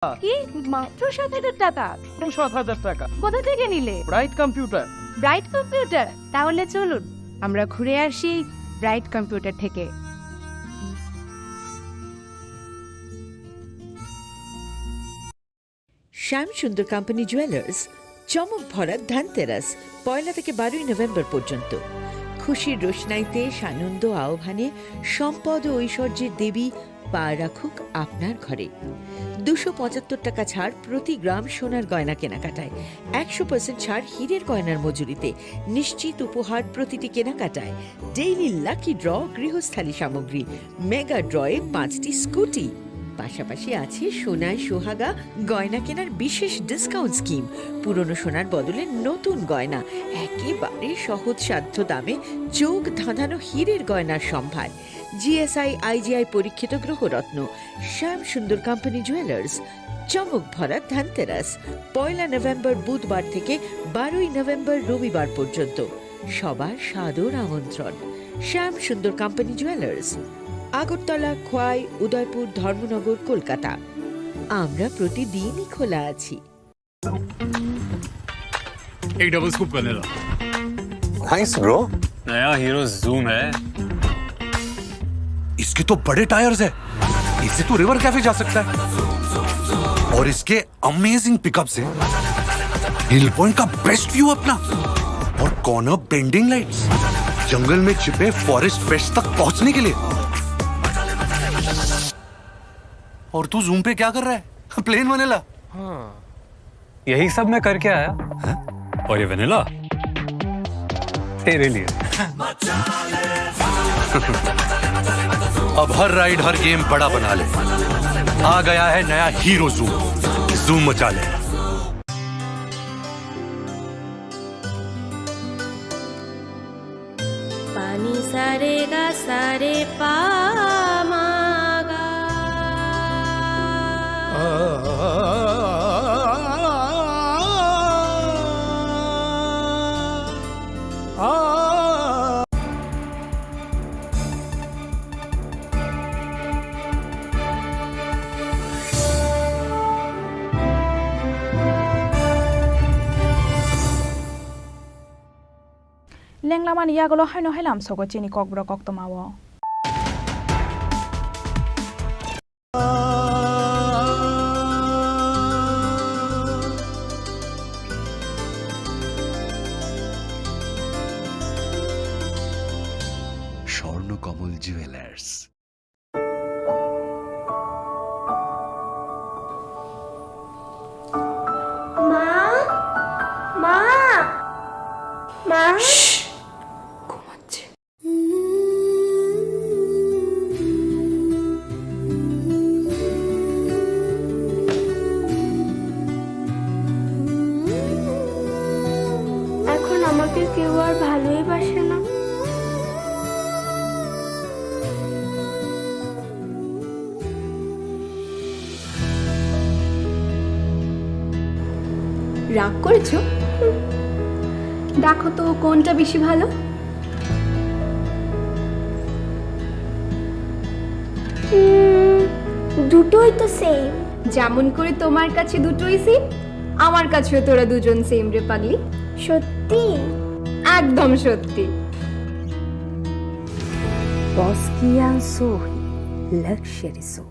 কি মাত্র ৭,০০০ টাকা? ৭,০০০ টাকা। কোথা থেকে নিলে? Bright computer. Bright computer? তাহলে চলুন আমরা ঘুরে আসি ব্রাইট কম্পিউটার থেকে। শ্যাম সুন্দর কোম্পানি জুয়েলার্স চমক ভরা ধানতেরাস ১ থেকে ১২ নভেম্বর পর্যন্ত। খুশির রোশনাইতে সানন্দ আহ্বানে সম্পদ ও ঐশ্বর্যের দেবী পা রাখুক আপনার ঘরে। ২৭৫ টাকা ছাড় প্রতি গ্রাম সোনার গয়না কেনাকাটায়, ১০০% ছাড় হীরের গয়নার মজুরিতে, নিশ্চিত উপহার প্রতিটি কেনাকাটায়, ডেইলি লাকি ড্র গৃহস্থালী সামগ্রী, মেগা ড্রয়ে ৫টি স্কুটি। পাশাপাশি আছে সোনায় সোহাগা গয়না কেনার বিশেষ ডিসকাউন্ট স্কিম। পুরনো সোনার বদলে নতুন গয়না, একেবারে সহজসাধ্য দামে চোখ ধাঁধানো হীরের গয়নার সম্ভার। জিএসআই আইজিআই পরীক্ষিত গ্রহরত্ন। শ্যাম সুন্দর কোম্পানি জুয়েলার্স, চমক ভরা ধানতেরাস ১ নভেম্বর বুধবার থেকে ১২ নভেম্বর রবিবার পর্যন্ত। সবার সাদর আমন্ত্রণ। শ্যাম সুন্দর কোম্পানি জুয়েলার্স, আগরতলা, খোয়াই, উদয়পুর, ধর্মনগর, কলকাতা। আমরা প্রতিদিনই খোলা আছি। एक double scoop vanilla. Nice bro. नया हीरो जूम है। इसके तो बड़े टायर्स है, इससे तो रिवर कैफे जा सकता है। और इसके अमेजिंग पिकअप से हिल पॉइंट का बेस्ट व्यू अपना, और कॉर्नर बेंडिंग लाइट्स, जंगल में छिपे फॉरेस्ट पेस्ट तक पहुंचने के लिए। और तू जूम पे क्या कर रहा है? Plane vanilla. हाँ, यही सब मैं करके आया। है? और ये वनीला तेरे लिए। अब हर राइड हर गेम बड़ा बना ले। आ गया है नया हीरो जूम। जूम मचा ले। पानी सारे गा सारे पा मागा। Lenglaman yagolo haino helam sogo chini kokborok oktomawo. Swarnakamal jewellers. মা মা মা এখন আমাকে কেউ আর ভালোই বাসে না। রাগ করেছো? দেখো তো কোনটা বেশি ভালো। দুটোই তো সেম। যেমন করে তোমার কাছে দুটোই সেম, আমার কাছেও তোরা দুজন সেম রে পাগলি। সত্যি? একদম সত্যি। বস্কিয়ান সোহি লাক্সারি সো।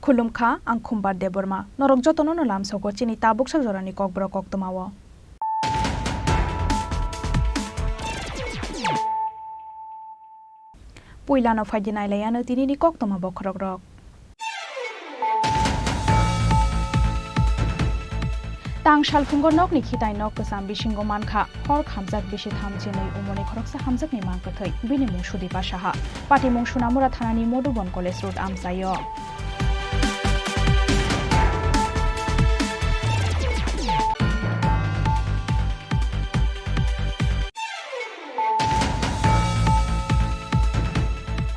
Khulumkha ang khumbar deborma norok jotono nolam sogo chini tabuk sagjorani kokborok oktomawo. Puilano faidinai layano tinini koktoma bokrok rok. Tang Shalfungo nok ni khitai nok kasam bishingo mankha hor khamjak bishi thamjenei umoni khoroksa hamjak ni mangkathai bini mung Sudipa Saha pati mung Sunamura thanani Modubon College Road amsayo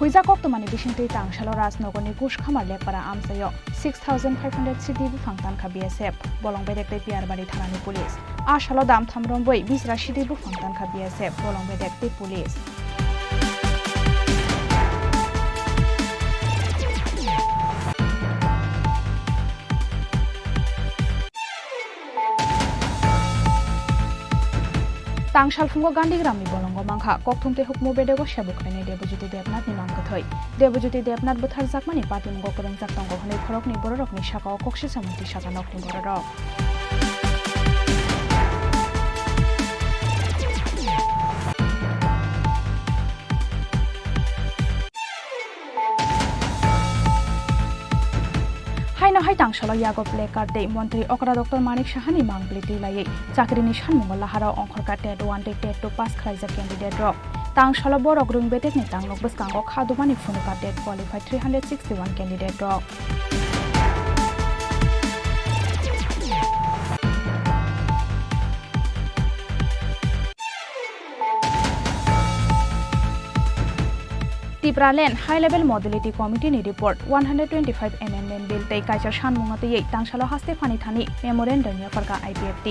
Huiza koktomani bishingtei tangshalo Rajnogorni Kushkhamar lepara amsayo 6500 city bufangtan kha BSF bolong bedekte Piarbari thanani police ashalo dam thamromboi bisra city bufangtan kha BSF bolong bedekte police Tangsalfungo Gandigramni bolongo mangkha kokthumte hukmu bedego sebukhaini Debojyoti Debnath ni mangkathai Debojyoti Debnath butharjakmani patimgo korongjak tongo hwnei khorokni bororokni sakao kokshi samunti satanokni bororok Hai tangsalo yago placard dei Montri Okra Dr. Manik Sahani mangbliti lai chakrini sanmungo lahara ongkhorka TET 1 TET 2 pass khlaijak candidate rok tangsalo borok rung betek ni tangnok bwskango khadumani phunuka TET qualified 361 candidate rok Tripura Land High Level Mobility Committee ni report 125 amendment bill tei kaisar sanmunga tei tangsalo haste phani thani memorandum ni farka IPFT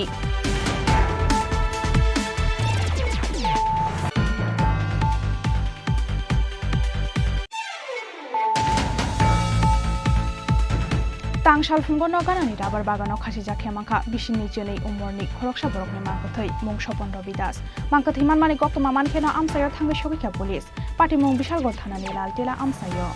Tangsal fungo noganani rabar bagano khasija khemangkha bisini jenei umorni khoroksa borokni mangkathai mung Sopon Rabi Das mangkathai manmani goktoma mankhena amsayo thangbe sobika police pati mung Bishalgor thanani Laltela amsayo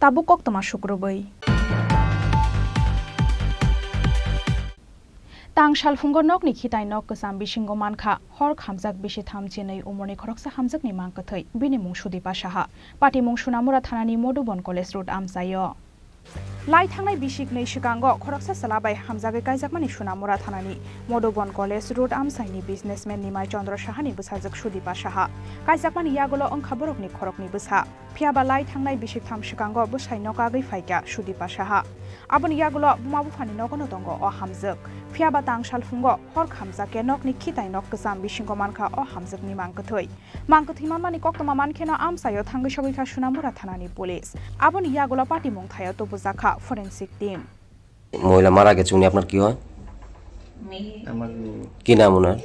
Tabuk koktoma shukruboi Tangsal fungo nok ni khitai nok kasam bishingo mankha hor khamjak bishi thamjenei umorni khoroksa hamjak ni mangkathai bini mung Sudipa Saha pati mung Sunamura thanani Modubon College Road amsayo Lai thangnai bishik nei sikango khoroksa salabai hamjage kaijakmani Sunamura thanani Modubon College Road amsaini businessman Nimai Chandra Sahani busajak Sudipa Saha kaijakmani yagolo ongkha borokni khorokni busa phiaba lai thangnai bishik tham sikango busai nokagei faika Sudipa Saha aboni yagolo bumabu phani nogono tongo o hamjak phiaba tangsal fungo hor khamjake nokni khitai nok kasam bishingo mankha o hamjak ni mangkathai mangkathai manmani koktoma mankhena amsayo thangai sogikha Sunamura thanani police aboni yagolo party mung thaya to bujaka forensic team মহিলা মারা গেছে উনি আপনার কি হয় আমার কি নাম ওনার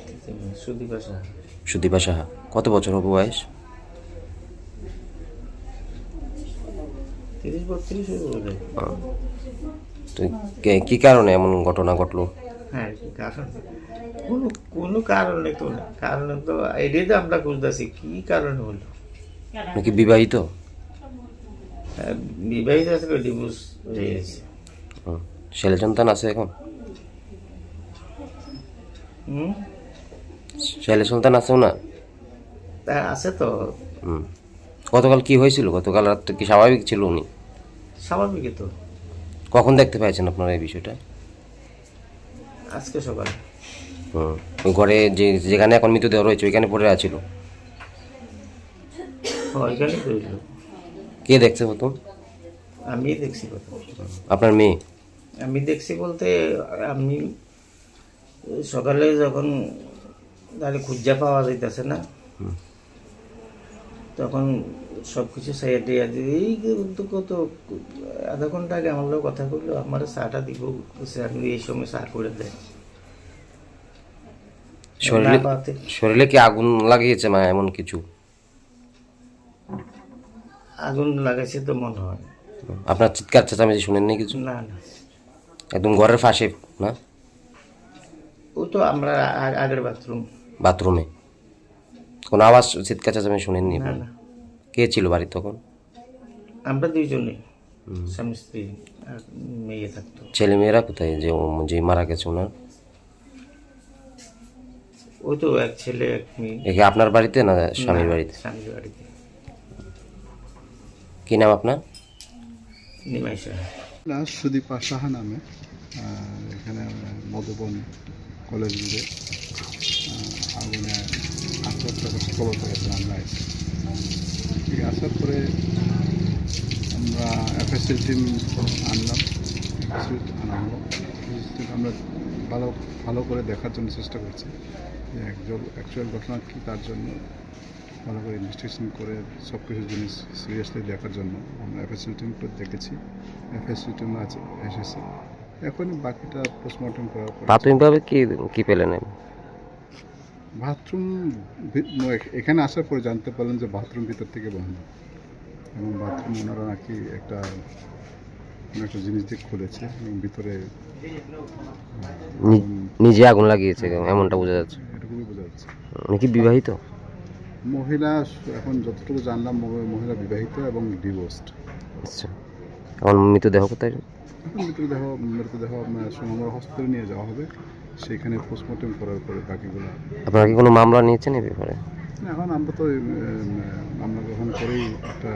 সুদীপা সাহা সুদীপা সাহা কত বছর হবে বয়স 30-32 হবে তো কি কারণে এমন ঘটনা ঘটলো হ্যাঁ কারণ কোনো কারণ নেই তো কারণ তো এটাই তো আমরা খুঁজতেছি কি কারণ হলো নাকি বিবাহিত বিবাহিত আছে ডিভোর্স হয়ে গেছে ছেলে সন্তান আছে এখন ছেলে সন্তান আছে না তা আছে তো গতকাল কি হয়েছিল গতকাল রাত কি স্বাভাবিক ছিল উনি স্বাভাবিকই তো কখন দেখতে পাইছেন আপনারা এই বিষয়টা আজকে সকালে ওই ঘরে যেখানে এখন মৃতদেহ রয়েছে ওইখানে পড়ে আছিল ওইখানে রইল কে দেখছে প্রথম আমি দেখছি প্রথম আপনার মেয়ে আমি দেখছি বলতে আমি সকালে যখন তাহলে খুঁজা পাওয়া যাইতেছে না তখন সব কিছু সাইডে এই কিন্তু কত আধা ঘন্টা আগে আমার লোক কথা বললো আমার চাটা দিব আমি এই সময় চা করে দেয় শরীরে কি আগুন লাগিয়েছে মা এমন কিছু আগুন লাগাইছে তো মনে হয় আপনার চিৎকার চেঁচামেচি শুনেননি কিছু না না একদম ঘরের পাশে না ও তো আমরা আগের বাথরুমে কোনো আওয়াজ চিৎকার চেঁচামেচি শুনেননি না না কে ছিল বাড়ি তখন আমরা দুইজনেই স্বামী স্ত্রী আর মেয়ে থাকতো ছেলে মেয়েরা কোথায় যে মারা গেছে ওনার ওই তো এক ছেলে এক মেয়ে। এ কি আপনার বাড়িতে না স্বামীর বাড়িতে? স্বামীর বাড়িতে। কি নাম আপনার? নিমাইশা। না, সুদীপ সাহা নামে এখানে মধুবন কলেজ রোডে আগুনে আত্মহত্যা করছে খবর পেয়েছে। আমরা ঠিক আসার পরে আমরা এফএসএল টিম আনলাম, আনা হলো। আমরা ভালো করে দেখার জন্য চেষ্টা করছি যে অ্যাকচুয়াল ঘটনা কী, তার জন্য ভালো করে ইনভেস্টিগেশন করে সব কিছু জিনিস সিরিয়াসলি দেখার জন্য আমরা এফএসএল টিমটা দেখেছি। এফএসএল টিম আছে এসেছে, এখন বাকিটা পোস্টমর্টম করার পর প্রাথমিকভাবে কি পেলেন? বাথরুম এখানে আসার পরে জানতে পারলেন যে বাথরুম ভিতর থেকে বন্ধ, এবং বাথরুম ওনারা নাকি একটা জিনিস দিয়ে খুলেছে এবং ভিতরে নিজে আগুন লাগিয়েছে এমনটা বোঝা যাচ্ছে। এটুকুই বোঝা যাচ্ছে। উনি কি বিবাহিত? মহিলা, এখন যতটুকু জানলাম মহিলা বিবাহিত এবং ডিভোর্সড। আচ্ছা, এখন মৃতদেহ কোথায়? এখন মৃতদেহ সোনামুড়া হসপিটালে নিয়ে যাওয়া হবে, সেখানে পোস্টমর্টম করার পরে বাকিগুলো। আপনারা কি কোনো মামলা নিয়েছেন এই ব্যাপারে? এখন আমরা তো মামলা গ্রহণ করেই একটা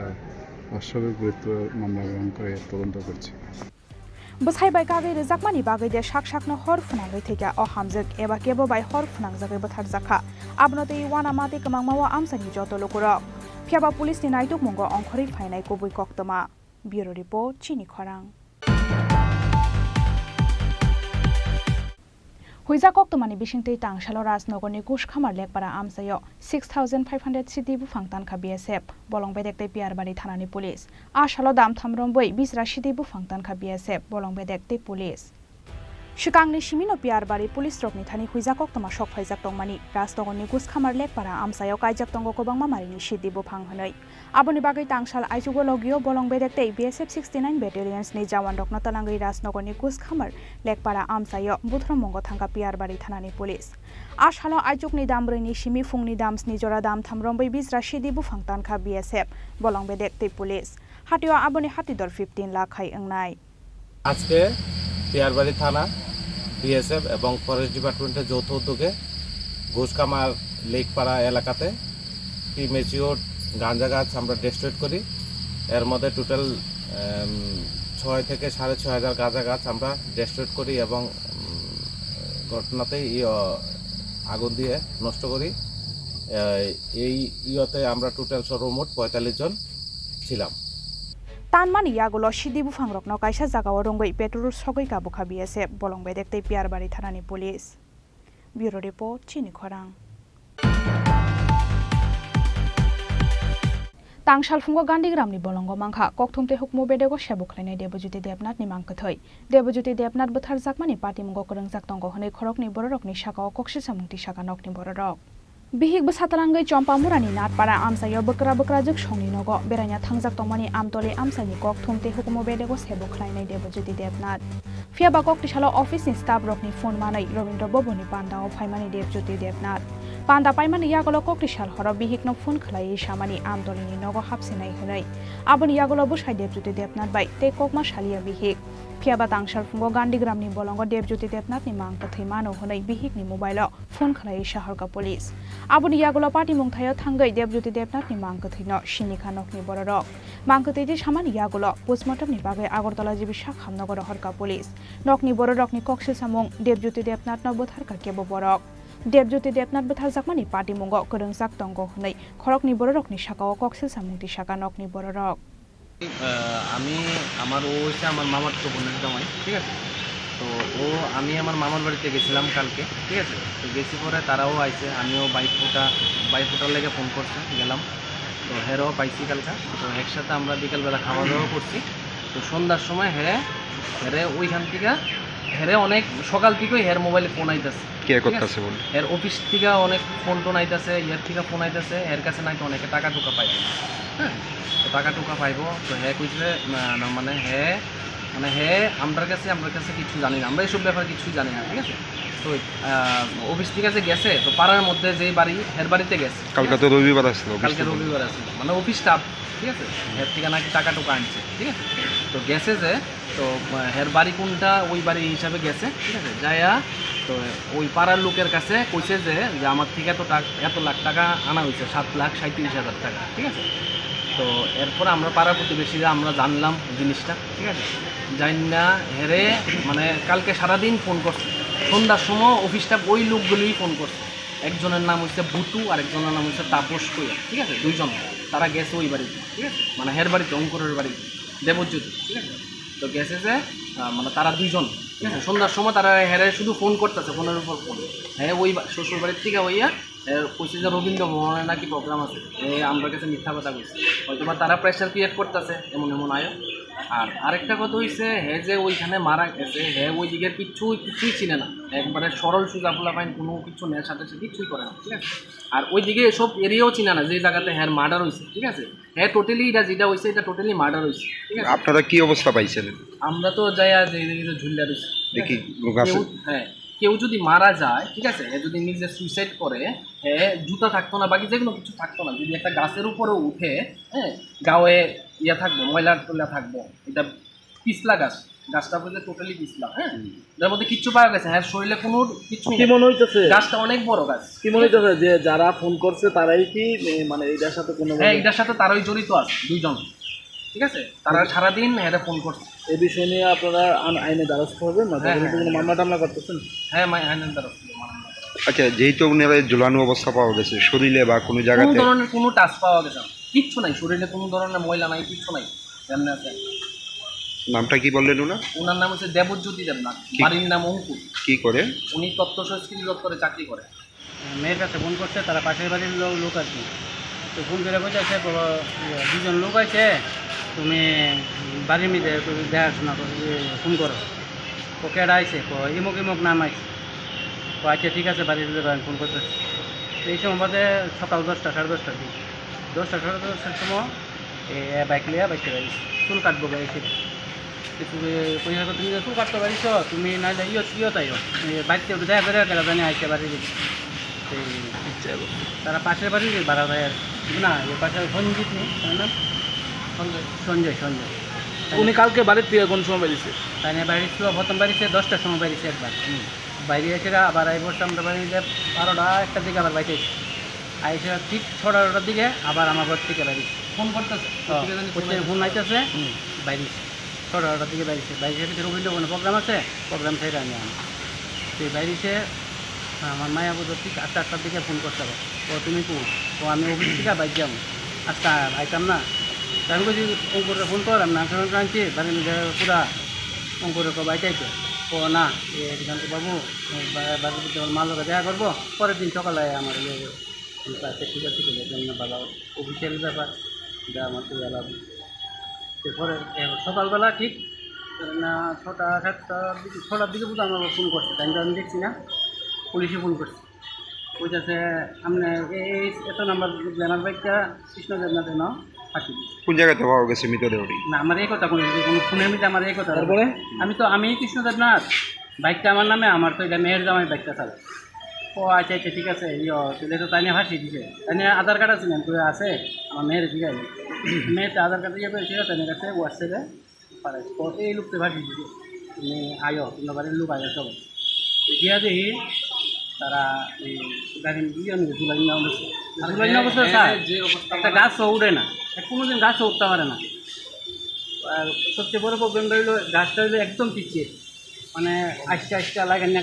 অস্বাভাবিক গুরুত্ব মামলা গ্রহণ করে তদন্ত করছি। বসাইবাই কাগै रोजाकमानि बागै दे साक-साकनो हर फुनांगै थैगा अ हामजोग एबा केबो बाय हर फुनांगजागै बोथार जाखा आबनते वाना माते कमांगमावा आमसानि जतो लोकरक फियाबा पुलिसनि नायटुक मंगो अंखरै फायनाय गुबै कक्तमा ब्यूरो रिपोर्ट चिनी खरां। हुइजा कक्तमानि बिसिंतै तांशालो राजनगरनि कुशखामार लेकपारा आमसायो 6500 सिटि बुफां तानखा बीएसएफ बलंबेदेकतै पियारबारि थानानि पुलिस आशालो दाम थामरंबै बिसरा सिटि बुफां तानखा बीएसएफ बलंबेदेकतै पुलिस सिगांनि सिमिनो पियारबारि पुलिस रकनि थानि हुइजा कक्तमा सकफाइजाक तंमानि राजनगरनि कुशखामार लेकपारा आमसायो काइजाक तंगो गोबांमा मारिनि सिटि बुफां हनै आबनि बागै तांशाल आइजुगो लगियो बलंबेदेकतै बीएसएफ 69 बेटालियन्सनि जवान रकनो तलांगै राजनगरनि कुशखामार लेकपारा आमसायो बुथ्रम मंगो थांगा पियारबारि थानानि पुलिस आशालो आइजुगनि दामब्रैनि सिमि फुंनि दाम स्नि जरा दाम थामरंबै बिसरा सिटि बुफां तानखा बीएसएफ बलंबेदेकतै पुलिस हाटियो आबनि हातिदर 15 लाख खाइ अंनाय। আজকে পিয়ারবাড়ি থানা বিএসএফ এবং ফরেস্ট ডিপার্টমেন্টের যৌথ উদ্যোগে ঘোষকামার লেকপাড়া এলাকাতে প্রিমেচিওর গাঁজা গাছ আমরা ডেস্ট্রয়েড করি। এর মধ্যে টোটাল 6 থেকে 6500 গাঁজা গাছ আমরা ডেস্ট্রয়েড করি এবং ঘটনাতেই আগুন দিয়ে নষ্ট করি। এই ইয়তে আমরা টোটাল সর্বমোট 45 জন ছিলাম। तानमानि यागुलो सिदि बुफां रकनो काइसा जागाव रंगै पेट्रोल सगै काबुखा बीएसएफ बलंबेदेकतै पियारबारि थानानि पुलिस ब्यूरो रिपोर्ट चिनी खरां। तांशालफुंगो गान्धीग्रामनि बलंगो मांखा कक्थुमते हुकमु बेदेगो सेबुख्लायनाय देबज्योति देबनाथनि मांखथै देबज्योति देबनाथ बोथार जाकमानि पार्टीमुंगो करंजाक तंगो हनै खरकनि बररकनि साकाव कक्सि सामुंति साका नकनि बररक बिहिक बसातलांगै चम्पामुरानि नाटपारा आमसायो बकरा बकरा जुग संनि नगो बेरायना थांजाक तंमानि आमतले आमसानि कक्थुमते हुकमु बेदेगो सेबुख्लायनाय देबज्योति देबनाथ फियाबा कक्तिशालो अफिसनि स्टाफ रकनि फोन मानै रवीन्द्र बबुनि पान्दाव फाइमानि देबज्योति देबनाथ पान्दा पाइमानि यागलो कक्तिशाल हर बिहिकनो फोन खलायै सामानि आमतलेनि नगो हाबसिनाय हनै आबनि यागलो बुसाय देबज्योति देबनाथ बाय ते ककमा सालिया बिहिक फियाबा तांशालफुंगो गान्धीग्रामनि बलंगो देबज्योति देबनाथनि मांगथै मानो हनै बिहिकनि मोबाइलाव फोन खलायै साहरका पुलिस आबनि यागलो पार्टी मुंथायो थांगै देबज्योति देबनाथनि मांगथैनो सिनिखा नकनि बररक मांगथैति सामानि यागलो पोस्टमर्टमनि बागै आगरतला जिबि शाखामनगर हरका पुलिस नकनि बररकनि कक्सि सामुं देबज्योति देबनाथनो बोथारका केबो बरक देबज्योति देबनाथ बोथार जाकमानि पार्टी मुंगो करंजाक तंगो हनै खरकनि बररकनि शाखाव कक्सि सामुंति शाखा नकनि बररक আমি আমার ও হচ্ছে আমার মামার তো বোনের জামাই, ঠিক আছে। তো আমি আমার মামার বাড়িতে গেছিলাম কালকে, ঠিক আছে। তো গেছি পরে তারাও আইছে, আমিও বাইফোটার লেগে ফোন করছে, গেলাম। তো হেরও পাইছি কালকা। তো একসাথে আমরা বিকালবেলা খাওয়া দাওয়া করছি। তো সন্ধ্যার সময় হেরে ওইখান থেকে অনেক সকাল থেকেই হের মোবাইলে ফোন আইতেছে। কে করতেছে বল? এর অফিস থেকে অনেক ফোন টোন আইতেছে, এর থেকে ফোন আইতেছে, এর কাছে নাকি অনেকে টাকা টুকা পাইবে। হ্যাঁ, তো টাকা টুকা পাইব। তো কইছে মানে আমার কাছে কিছু জানি না, আমরা এইসব ব্যাপারে কিছুই জানি না, ঠিক আছে। তো অফিস থেকে গেছে, তো পাড়ার মধ্যে যে বাড়ি হের বাড়িতে গেছে। কালকে তো রবিবার আছে, মানে অফিস স্টাফ, ঠিক আছে। এর থেকে নাকি টাকা টুকা আনছে, ঠিক আছে। তো গেছে যে তো হের বাড়ি কোনটা ওই বাড়ি হিসাবে গেছে, ঠিক আছে, যাইয়া তো ওই পাড়ার লোকের কাছে কইছে যে আমার থেকে এত লাখ টাকা আনা হয়েছে, 7,37,000 টাকা, ঠিক আছে। তো এরপর আমরা পাড়ার প্রতিবেশীরা আমরা জানলাম জিনিসটা, ঠিক আছে, জানি না হেরে মানে কালকে সারাদিন ফোন করছে, সন্ধ্যার সময় অফিসটা ওই লোকগুলোই ফোন করছে। একজনের নাম হচ্ছে বুটু আর একজনের নাম হচ্ছে তাপস কইয়া, ঠিক আছে, দুইজন তারা গেছে ওই বাড়িতে, ঠিক আছে, মানে হের বাড়িতে, অঙ্কুরের বাড়িতে, দেবজ্যোতি, ঠিক আছে। তো গেছে যে মানে তারা দুইজন, ঠিক আছে, সন্ধ্যার সময় তারা হেরে শুধু ফোন করতেছে, ফোনের উপর ফোন। হ্যাঁ ওই শ্বশুর বাড়ির থেকে হইয়া কইছে যে রবীন্দ্র ভবনে নাকি প্রোগ্রাম আছে, আমরা কাছে মিথ্যা কথা কইছে, হয়তো বা তারা প্রেশার ক্রিয়েট করতেছে এমন এমন আয়ো। আর আরেকটা কথা হইছে যে ওইখানে মারা গেছে ওই দিকের কিছুই চিনে না, একবারে সরল সোজা ফোলা পাইন, কোনো কিছু নেওয়ার সাথে কিছুই করে না, ঠিক আছে। আর ওই দিকে এসব এরিয়াও চিনে না যে জায়গাতে মার্ডার হয়েছে, ঠিক আছে। টোটালি এটা যেটা হয়েছে এটা টোটালি মার্ডার হয়েছে, ঠিক আছে। আপনারা কি অবস্থা পাইছিলেন? আমরা তো যাইয়া যে ঝুলিয়া রয়েছে দেখি কেউ যদি মারা যায়, ঠিক আছে, যদি নিজে সুইসাইড করে, জুতা থাকতো না, বাকি যেগুলো কিছু থাকতো না, যদি একটা গাছের উপরে উঠে, গায়ে থাকবো, ময়লা টয়লা থাকবো, এটা পিছলা গাছটা বলতে টোটালি পিছলা, এর মধ্যে কিচ্ছু পাওয়া গেছে, শরীরে কোনো কিছু কি মনে হইতেছে? গাছটা অনেক বড় গাছ। কি মনে হইতেছে যে যারা ফোন করছে তারাই কি মানে এটার সাথে কোনো এটার সাথে তারাই জড়িত আছে, দুইজন, ঠিক আছে, তারা সারাদিন ফোন করছে। এই বিষয় নিয়ে আপনারা আইনে দ্বারস্থ হবেন না? মামলা টামলা করতেছেন? হ্যাঁ, আইনের দ্বারস্থ। আচ্ছা, যেহেতু ওনারা ঝুলানো অবস্থা পাওয়া গেছে, শরীরে বা কোনো জায়গায় কোনো ধরনের কোনো টাচ পাওয়া গেছে না, কিচ্ছু নাই, শরীরে কোনো ধরনের ময়লা নাই, কিচ্ছু নাই। নামটা কি বললেন ওনার নাম হচ্ছে দেবজ্যোতি দেবনাথ, বাড়ির নাম অঙ্কুর। কি করে? উনি তথ্য সংস্কৃতি দপ্তরে চাকরি করে। মেয়ের কাছে ফোন করছে, তারা পাশের বাড়ির লোক আর কি, তো ফোন করে বলছে দুজন লোক আছে, তুমি বাড়ির মধ্যে দেখাশোনা ফোন করো। ও কেডা আইসে, ইমুক ইমুক নাম আইসে। ও আচ্ছা ঠিক আছে, বাড়ির আমি ফোন করতেছি। তো এই সময় বাদে সকাল 10টা, 10:30টার দিকে, 10টা 10:30টার সময় বাইক লিয়া বাইকটা বাড়ি চুল কাটবো গাড়িছে। পয়সা তুমি চুল কাটতে পারিস, তুমি নাহলে ইয়ত আইও বাড়িতে দেখা করে গেলে জানি আইসে বাড়ি গেছি। তারা পাশের বাড়ি ভাড়া দেয় আর না, এর পাশে সঞ্জিত নেই, তার নাম সঞ্জয়। উনি কালকে বাড়ির থেকে কোন সময় বেরিয়েছে? তাই না, বাড়ি ছিল প্রথম বাড়িতে 10টার সময় বেরিয়েছে একবার, বাইরে এসে আবার এই বসে আমরা বাড়িতে 12টা 1টার দিকে আবার বাইরে আইসে ঠিক 6টার দিকে আবার আমার ঘর থেকে বেরিয়েছে, ফোন করতেছে, ফোন আইতেছে, বাইরে 6টার দিকে বাইরেছে। বাইরে রবীন্দ্র কোনো প্রোগ্রাম আছে, প্রোগ্রাম থেকে আমি সেই বাইরেছে। আমার মায়া বোধ ঠিক 8টার দিকে ফোন করতে হবে, ও তুমি কো, ও আমি অফিস থেকে বাইক যাবো, আচ্ছা আইতাম না। আমি বলছি অঙ্কুরে ফোন কর, আমি নাম আনছি বাড়ির মধ্যে পুরা অঙ্কুরে বাইটাইতে। ও না, এখানকে বাবু বাড়ির মধ্যে মার লোকে দেখা করবো, পরের দিন সকালে আমার ঠিক আছে, ভালো অফিসিয়াল ব্যাপার, যা আমার তো এলাম। এরপরে সকালবেলা ঠিক না 6টা 7টার দিকে বুঝতে আমার ফোন করছে, টাইমটা আমি দেখছি না, পুলিশে ফোন করছে, বলতেছে আপনি এই এত নাম্বার গ্ল্যামার বাইকটা কৃষ্ণ দেবনাথের নাও ফাঁসি দিই। কোন জায়গাতে পাওয়া গেছে মৃতদেহটি? না, আমার এই কথা কোনো ফোনের মধ্যে আমার এই কথা। তারপরে আমি কৃষ্ণ দেবনাথ, বাইকটা আমার নামে, আমার তো এটা মেয়ের জামাই বাইকটা চাল। ও আচ্ছা ঠিক আছে, তুলে তো তাই নিয়ে ফাঁসি দিছে, তাই নিয়ে আধার কার্ড আছে না, তুই আছে আমার মেয়ের, ঠিক আছে, মেয়েতে আধার কার্ড দিয়ে ঠিক আছে, তাই কাছে হোয়াটসঅ্যাপে পাঠাই, এই লোকতে ফাঁসি দিছে, তুমি আয়ো, তোমার বাড়ির লোক আয়ো সব দিয়া দেখি তারা গাড়ি দিয়ে ঝুলাই না অবস্থা, একটা গাছও উঠে না, কোনোদিন গাছও উঠতে পারে না। আর সবচেয়ে বড় প্রবলেম রইল গাছটা হইলো একদম পিছিয়ে, মানে আস্তে লাগান না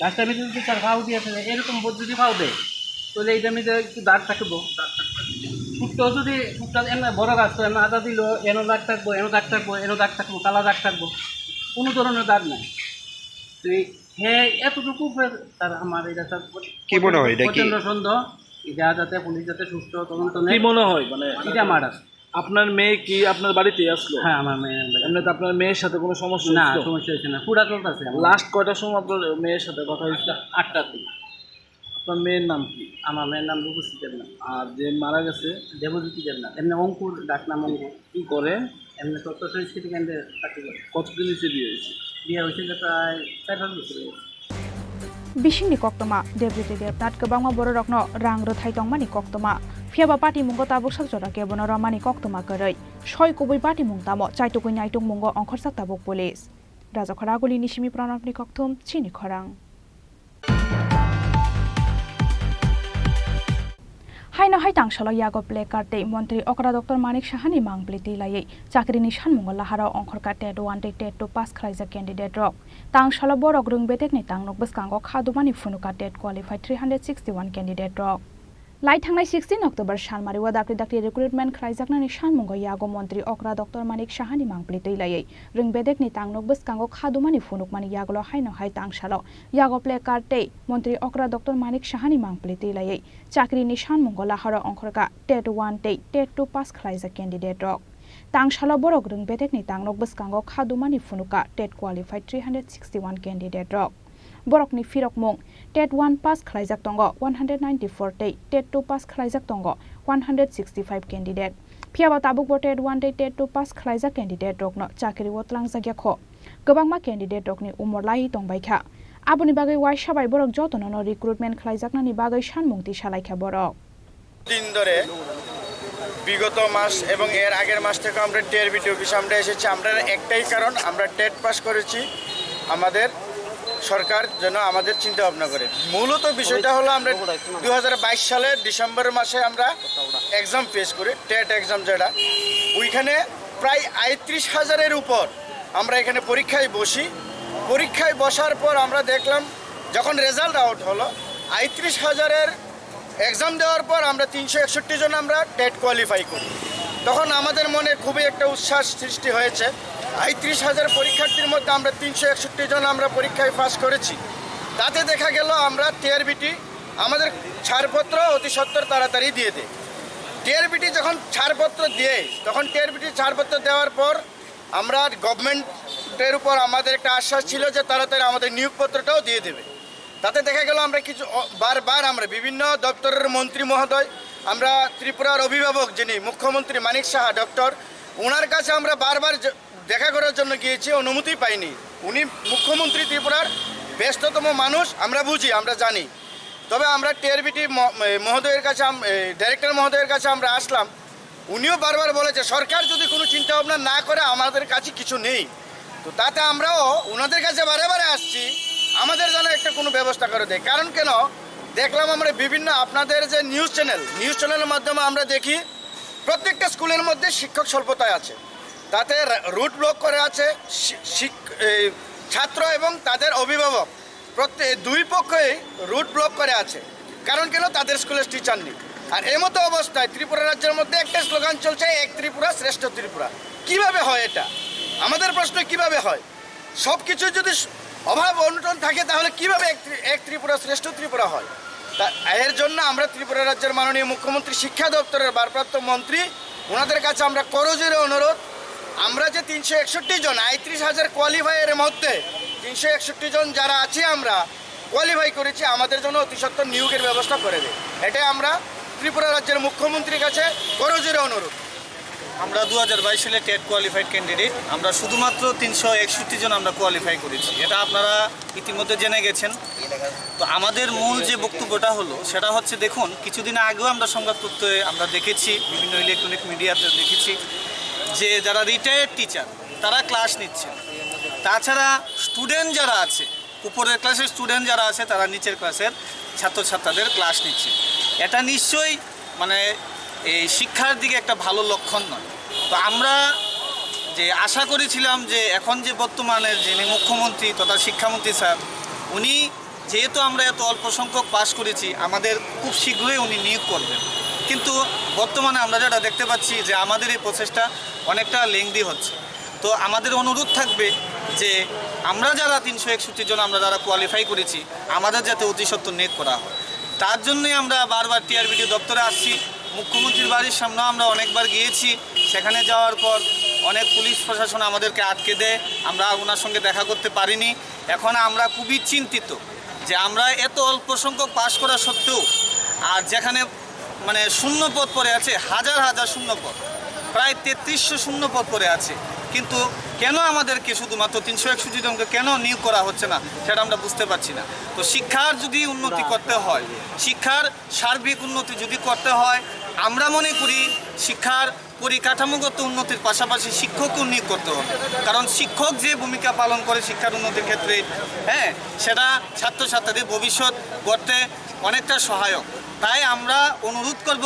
গাছটার মধ্যে যদি তার ফাউ দিয়ে আসে এরকম যদি ফাউ দেয়, তাহলে এইটার মধ্যে একটু দাগ থাকবো। ফুটটাও যদি ফুটটা এমন বড় গাছ তো এমন আদা দিল, এনো দাগ থাকবো, এনো দাগ থাকবো, এনো দাগ থাকবো, কালা দাগ থাকবো, কোনো ধরনের দাগ নাই। তো হ্যাঁ, এতটুকু তার আমার এটা কি মনে হয় প্রচন্ড সন্দেহ, এটা যাতে পুলিশ যাতে সুস্থ তদন্ত নেয়। কি মনে হয় মানে এটা মার্ডার? আপনার মেয়ে কি আপনার বাড়িতে আসলো? হ্যাঁ, আমার মেয়ে। এমনি তো আপনার মেয়ের সাথে কোনো সমস্যা? না, সমস্যা হয়েছে না, পুরা চলতেছে। লাস্ট কয়টার সময় আপনার মেয়ের সাথে কথা হয়েছে? 8টার দিকে। আপনার মেয়ের নাম কি? আমার মেয়ের নাম রূপসী দেবনাথ। আর যে মারা গেছে? দেবজ্যোতি দেবনাথ, এমনি অঙ্কুর, ডাক নাম অঙ্কুর। কি করে? এমনি তথ্য সংস্কৃতি কেন্দ্রে চাকরি করে। কতদিন হয়েছে বিয়ে হয়েছে? বিয়ে হয়েছে যে প্রায় 4-5 বছর হয়েছে। Bishing ni koktoma, Deputy Deputat Kabangma Borokno, Rang Rothai Tongmani koktoma, ফিয়াবা পার্টি মুঙ্গ তাবুক সাকজরা কেবন রমানি কক্তমা গরৈ ছয় কবই পার্টি মুং তামো চাইটুকুই নাইটুক মুঙ্গ অংখরসাক তাবুক পুলিশ রাজা খরাগুলি নিশিমি প্রণবনি কক্তম চিনি খরাং হাইনা হাই তাংশাল ইয়াগো প্লে কার্ডে মন্ত্রী অকরা ডক্টর মানিক সাহানি মাংপ্লিতি লাयै চাকরিनि सानमुंग लाहाराव अंखरका टेट 1 टेट 2 पास खालायजा कैंडिडेट रक तांगशाला बरक रोंबेटेकनि तांनक बसकांगो खादुमानि फुनुका टेट क्वालिफाइड 361 कैंडिडेट रक लाई थांनाय 16 अक्टोबर सानमारि वादाक्रि दाक्रि रिक्रुटमेंट खालायजाकनानि सानमुंग यागो मन्त्री अकरा डक्टर मानिक साहानि मांप्लिति लायै रोंबेटेकनि तांनक बसकांगो खादुमानि फुनुकमानि यागलो हाइनो हाय तांगशाल यागो प्ले कार्डे मन्त्री अकरा डक्टर मानिक साहानि मांप्लिति लायै चाकरिनि सानमुंग लाहाराव अंखरका टेट 1 टेट 2 पास खालायजा कैंडिडेट रक तांगशाला बरक रोंबेटेकनि तांनक बसकांगो खादुमानि फुनुका टेट क्वालिफाइड 361 कैंडिडेट रक बरकनि फिरक मुं टेट 1 पास खालायजाक दंग 194 टेट 2 पास खालायजाक दंग 165 कैंडिडेट फियाबा ताबुक टेट 1 टेट 2 पास खालायजाक कैंडिडेट रकनो चाकरि वतलां जाग्याख गोबांमा कैंडिडेट रकनि उमर लाई दंबायखा आबुनि बागै वाइ साबाय बरक जतननो रिक्रुटमेंट खालायजाकनानि बागै सानमुंति सालायखा बरक दिन ধরে বিগত মাস এবং এর আগের মাস থেকে আমরা টিআরবিটি অফিসে আমরা এসেছি আমরা একটাই কারণ আমরা টেট পাস করেছি আমাদের সরকার যেন আমাদের চিন্তা ভাবনা করে মূলত বিষয়টা হলো আমরা 2022 সালের ডিসেম্বর মাসে আমরা এক্সাম ফেস করি টেট এক্সাম যেটা ওইখানে প্রায় ৩৫,০০০-এর উপর আমরা এখানে পরীক্ষায় বসি পরীক্ষায় বসার পর আমরা দেখলাম যখন রেজাল্ট আউট হলো ৩৫,০০০-এর এক্সাম দেওয়ার পর আমরা ৩৬১ জন আমরা টেট কোয়ালিফাই করি তখন আমাদের মনে খুবই একটা উচ্ছ্বাস সৃষ্টি হয়েছে ৩৫,০০০ পরীক্ষার্থীর মধ্যে আমরা ৩৬১ জন আমরা পরীক্ষায় পাস করেছি তাতে দেখা গেল আমরা টিআরবিটি আমাদের ছাড়পত্র অতি সত্বর তাড়াতাড়ি দিয়ে দেয় টিআরবিটি যখন ছাড়পত্র দেয় তখন টিআরবিটি ছাড়পত্র দেওয়ার পর আমরা গভর্নমেন্টের উপর আমাদের একটা আশ্বাস ছিল যে তাড়াতাড়ি আমাদের নিয়োগপত্রটাও দিয়ে দেবে তাতে দেখা গেল আমরা কিছু বারবার আমরা বিভিন্ন দপ্তরের মন্ত্রী মহোদয় আমরা ত্রিপুরার অভিভাবক যিনি মুখ্যমন্ত্রী মানিক সাহা ডক্টর ওনার কাছে আমরা বারবার দেখা করার জন্য গিয়েছি অনুমতি পাইনি উনি মুখ্যমন্ত্রী ত্রিপুরার ব্যস্ততম মানুষ আমরা বুঝি আমরা জানি তবে আমরা টিআরবিটি মহোদয়ের কাছে ডাইরেক্টর মহোদয়ের কাছে আমরা আসলাম উনিও বারবার বলেছে সরকার যদি কোনো চিন্তা ভাবনা না করে আমাদের কাছে কিছু নেই তো তাতে আমরাও ওনাদের কাছে বারে বারে আসছি আমাদের যেন একটা কোনো ব্যবস্থা করে দেয় কারণ কেন দেখলাম আমরা বিভিন্ন আপনাদের যে নিউজ চ্যানেলের মাধ্যমে আমরা দেখি প্রত্যেকটা স্কুলের মধ্যে শিক্ষক স্বল্পতায় আছে তাতে রুট ব্লক করে আছে ছাত্র এবং তাদের অভিভাবক প্রত্যেক দুই পক্ষই রুট ব্লক করে আছে কারণ কেন তাদের স্কুলের টিচার নেই আর এমতো অবস্থায় ত্রিপুরা রাজ্যের মধ্যে একটা স্লোগান চলছে এক ত্রিপুরা শ্রেষ্ঠ ত্রিপুরা কিভাবে হয় এটা আমাদের প্রশ্ন কিভাবে হয় সব কিছু যদি অভাব অনটন থাকে তাহলে কিভাবে এক ত্রিপুরা শ্রেষ্ঠ ত্রিপুরা হয় তা এর জন্য আমরা ত্রিপুরা রাজ্যের মাননীয় মুখ্যমন্ত্রী শিক্ষা দপ্তরের ভারপ্রাপ্ত মন্ত্রী ওনাদের কাছে আমরা করজোরে অনুরোধ আমরা যে ৩৬১ জন ৩৫,০০০ কোয়ালিফায়ারের মধ্যে ৩৬১ জন যারা আছি আমরা কোয়ালিফাই করেছি আমাদের জন্য অতি সত্বর নিয়োগের ব্যবস্থা করে দেয় এটাই আমরা ত্রিপুরা রাজ্যের মুখ্যমন্ত্রীর কাছে করজোরে অনুরোধ আমরা 2022 সালে টেট কোয়ালিফাইড ক্যান্ডিডেট আমরা শুধুমাত্র 361 জন আমরা কোয়ালিফাই করেছি এটা আপনারা ইতিমধ্যে জেনে গেছেন তো আমাদের মূল যে বক্তব্যটা হলো সেটা হচ্ছে দেখুন কিছুদিন আগেও আমরা সংবাদপত্রে আমরা দেখেছি বিভিন্ন ইলেকট্রনিক মিডিয়াতে দেখেছি যে যারা রিটায়ার্ড টিচার তারা ক্লাস নিচ্ছেন তাছাড়া স্টুডেন্ট যারা আছে উপরের ক্লাসের স্টুডেন্ট যারা আছে তারা নিচের ক্লাসের ছাত্রছাত্রীদের ক্লাস নিচ্ছে এটা নিশ্চয়ই মানে এই শিক্ষার দিকে একটা ভালো লক্ষণ নয় তো আমরা যে আশা করেছিলাম যে এখন যে বর্তমানের যিনি মুখ্যমন্ত্রী তথা শিক্ষামন্ত্রী স্যার উনি যেহেতু আমরা এত অল্প সংখ্যক পাস করেছি আমাদের খুব শীঘ্রই উনি নিয়োগ করবেন কিন্তু বর্তমানে আমরা যেটা দেখতে পাচ্ছি যে আমাদের এই প্রসেসটা অনেকটা লেংদি হচ্ছে তো আমাদের অনুরোধ থাকবে যে আমরা যারা 361 জন আমরা যারা কোয়ালিফাই করেছি আমাদের যাতে অতি সত্বর নিয়োগ করা হয় তার জন্যই আমরা বারবার টিআরবিটি দপ্তরে আসছি মুখ্যমন্ত্রীর বাড়ির সামনেও আমরা অনেকবার গিয়েছি সেখানে যাওয়ার পর অনেক পুলিশ প্রশাসন আমাদেরকে আটকে দেয় আমরা ওনার সঙ্গে দেখা করতে পারিনি এখন আমরা খুবই চিন্তিত যে আমরা এত অল্প সংখ্যক পাস করা সত্ত্বেও আর যেখানে মানে শূন্য পদ পড়ে আছে হাজার হাজার শূন্য পদ প্রায় 3300 শূন্য পদ পড়ে আছে কিন্তু কেন আমাদেরকে শুধুমাত্র 361 জনকে কেন নিয়োগ করা হচ্ছে না সেটা আমরা বুঝতে পারছি না তো শিক্ষার যদি উন্নতি করতে হয় শিক্ষার সার্বিক উন্নতি যদি করতে হয় আমরা মনে করি শিক্ষার পরিকাঠামোগত উন্নতির পাশাপাশি শিক্ষকও নিয়োগ করতে হবে, কারণ শিক্ষক যে ভূমিকা পালন করে শিক্ষার উন্নতির ক্ষেত্রে সেটা ছাত্রছাত্রীদের ভবিষ্যৎ গড়তে অনেকটা সহায়ক। তাই আমরা অনুরোধ করব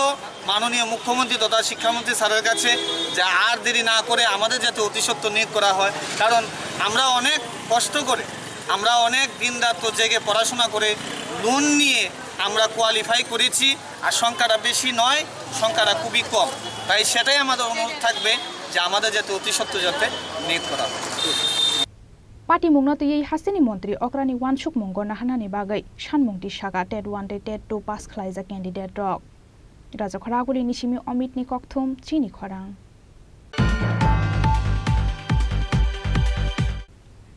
মাননীয় মুখ্যমন্ত্রী তথা শিক্ষামন্ত্রী স্যারের কাছে যে আর দেরি না করে আমাদের যাতে অতি সত্বর নিয়োগ করা হয়, কারণ আমরা অনেক কষ্ট করে, আমরা অনেক দিন রাত জেগে পড়াশোনা করে লোন নিয়ে আমরা কোয়ালিফাই করেছি, আর সংখ্যাটা বেশি নয়, সংখ্যাটা খুবই কম। তাই সেটাই আমাদের অনুরোধ থাকবে যে আমাদের যাতে অতি সত্বর যাতে নিয়োগ করা হয়। पार्टी मुंगना तो यही हास्तेनी मंत्री अक्रानी वानसुक मुंगो नाहानानि बागै सानमुंगति सागा टेट 1 टेट 2 पास खलाइजा कैंडिडेट रक राजा खरागुली निसिमी अमित नि कक्थुम चिनी खरां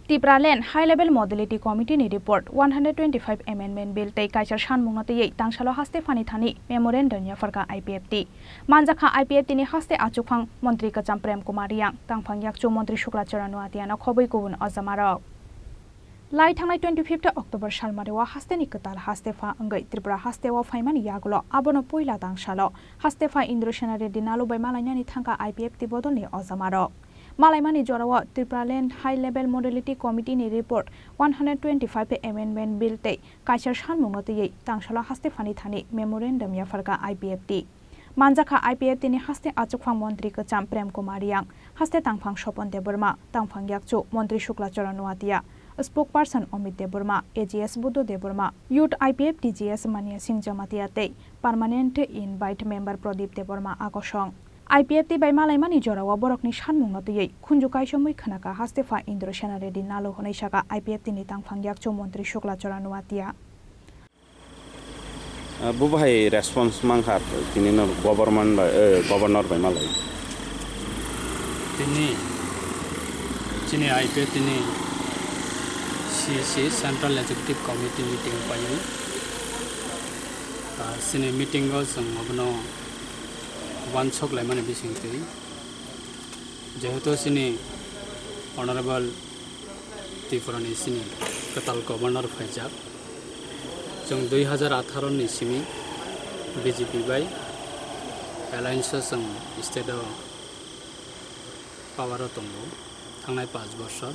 Tripura land high level modality committee नि रिपोर्ट 125 अमेंडमेंट बिल तै काइचार सानमुंगना तो यही तांगसालो हास्ते फानी थानी मेमोरेंडम या फरका आईपीएफटी मानजाखा आईपीएफटी नि हास्ते आचुफांग मंत्री कचाम प्रेम कुमार यांग तांगफांग याकचु मंत्री शुक्लाचरण आतियाना खबै गुबुन अजामारक लाई थांनाय 25 अक्टोबर सालमारेवा हास्तेनि कताल हास्तेफा अंगै त्रिपुरा हास्तेवा फाइमानि यागलो आबनो पहिला तांगसालो हास्तेफा इन्द्रसेना रेड्डी नालुबाय मालायनानि थांगा आईपीएफटी बदलनि अजामारक मालायमानि जरावा Tripura land high level modality committee नि रिपोर्ट 125 अमेंडमेंट बिल तै काइचार सानमुंगनो तै तांगसालो हास्तेफानि थानी मेमोरेंडम या फरका आईपीएफटी मानजाखा आईपीएफटी नि हास्ते आचुकफांग मंत्री कचाम प्रेम कुमार यांग हास्ते तांगफांग सपन देबर्मा तांगफांग याकचु मंत्री शुक्लाचरण वातिया spokesperson Amit Debbarma AGS Buddha Debbarma youth IPF DGS Mania Singh Jamatia तै permanent invite member Pradip Debbarma आगोसं आईपीएफटी बाय मालायमानि जरावा बरकनि सानमुंगनो तै खुंजु काइसमै खनाका हास्तेफा इन्द्रसेना रेड्डी नालो हनैसाका आईपीएफटी नि तांगफांग याकचु मंत्री शुक्लाचरण वातिया बुबाय रेस्पॉन्स मांखा तिनी गवर्नर बाय मालाय तिनी चिनी आईपीएफ तिनी CC central executive committee meeting पाई सिने मीटिंग जों अबनो वानसक लायमाने बिसिंगति जेहेतु सिनी ऑनरेबल त्रिपुरानि सिनी कताल गवर्नर फाइजाक जों 2018 नि सिमी बीजेपी बाय एलायंस जों स्टेट पावर दंगो थांनाय 5 बोसोर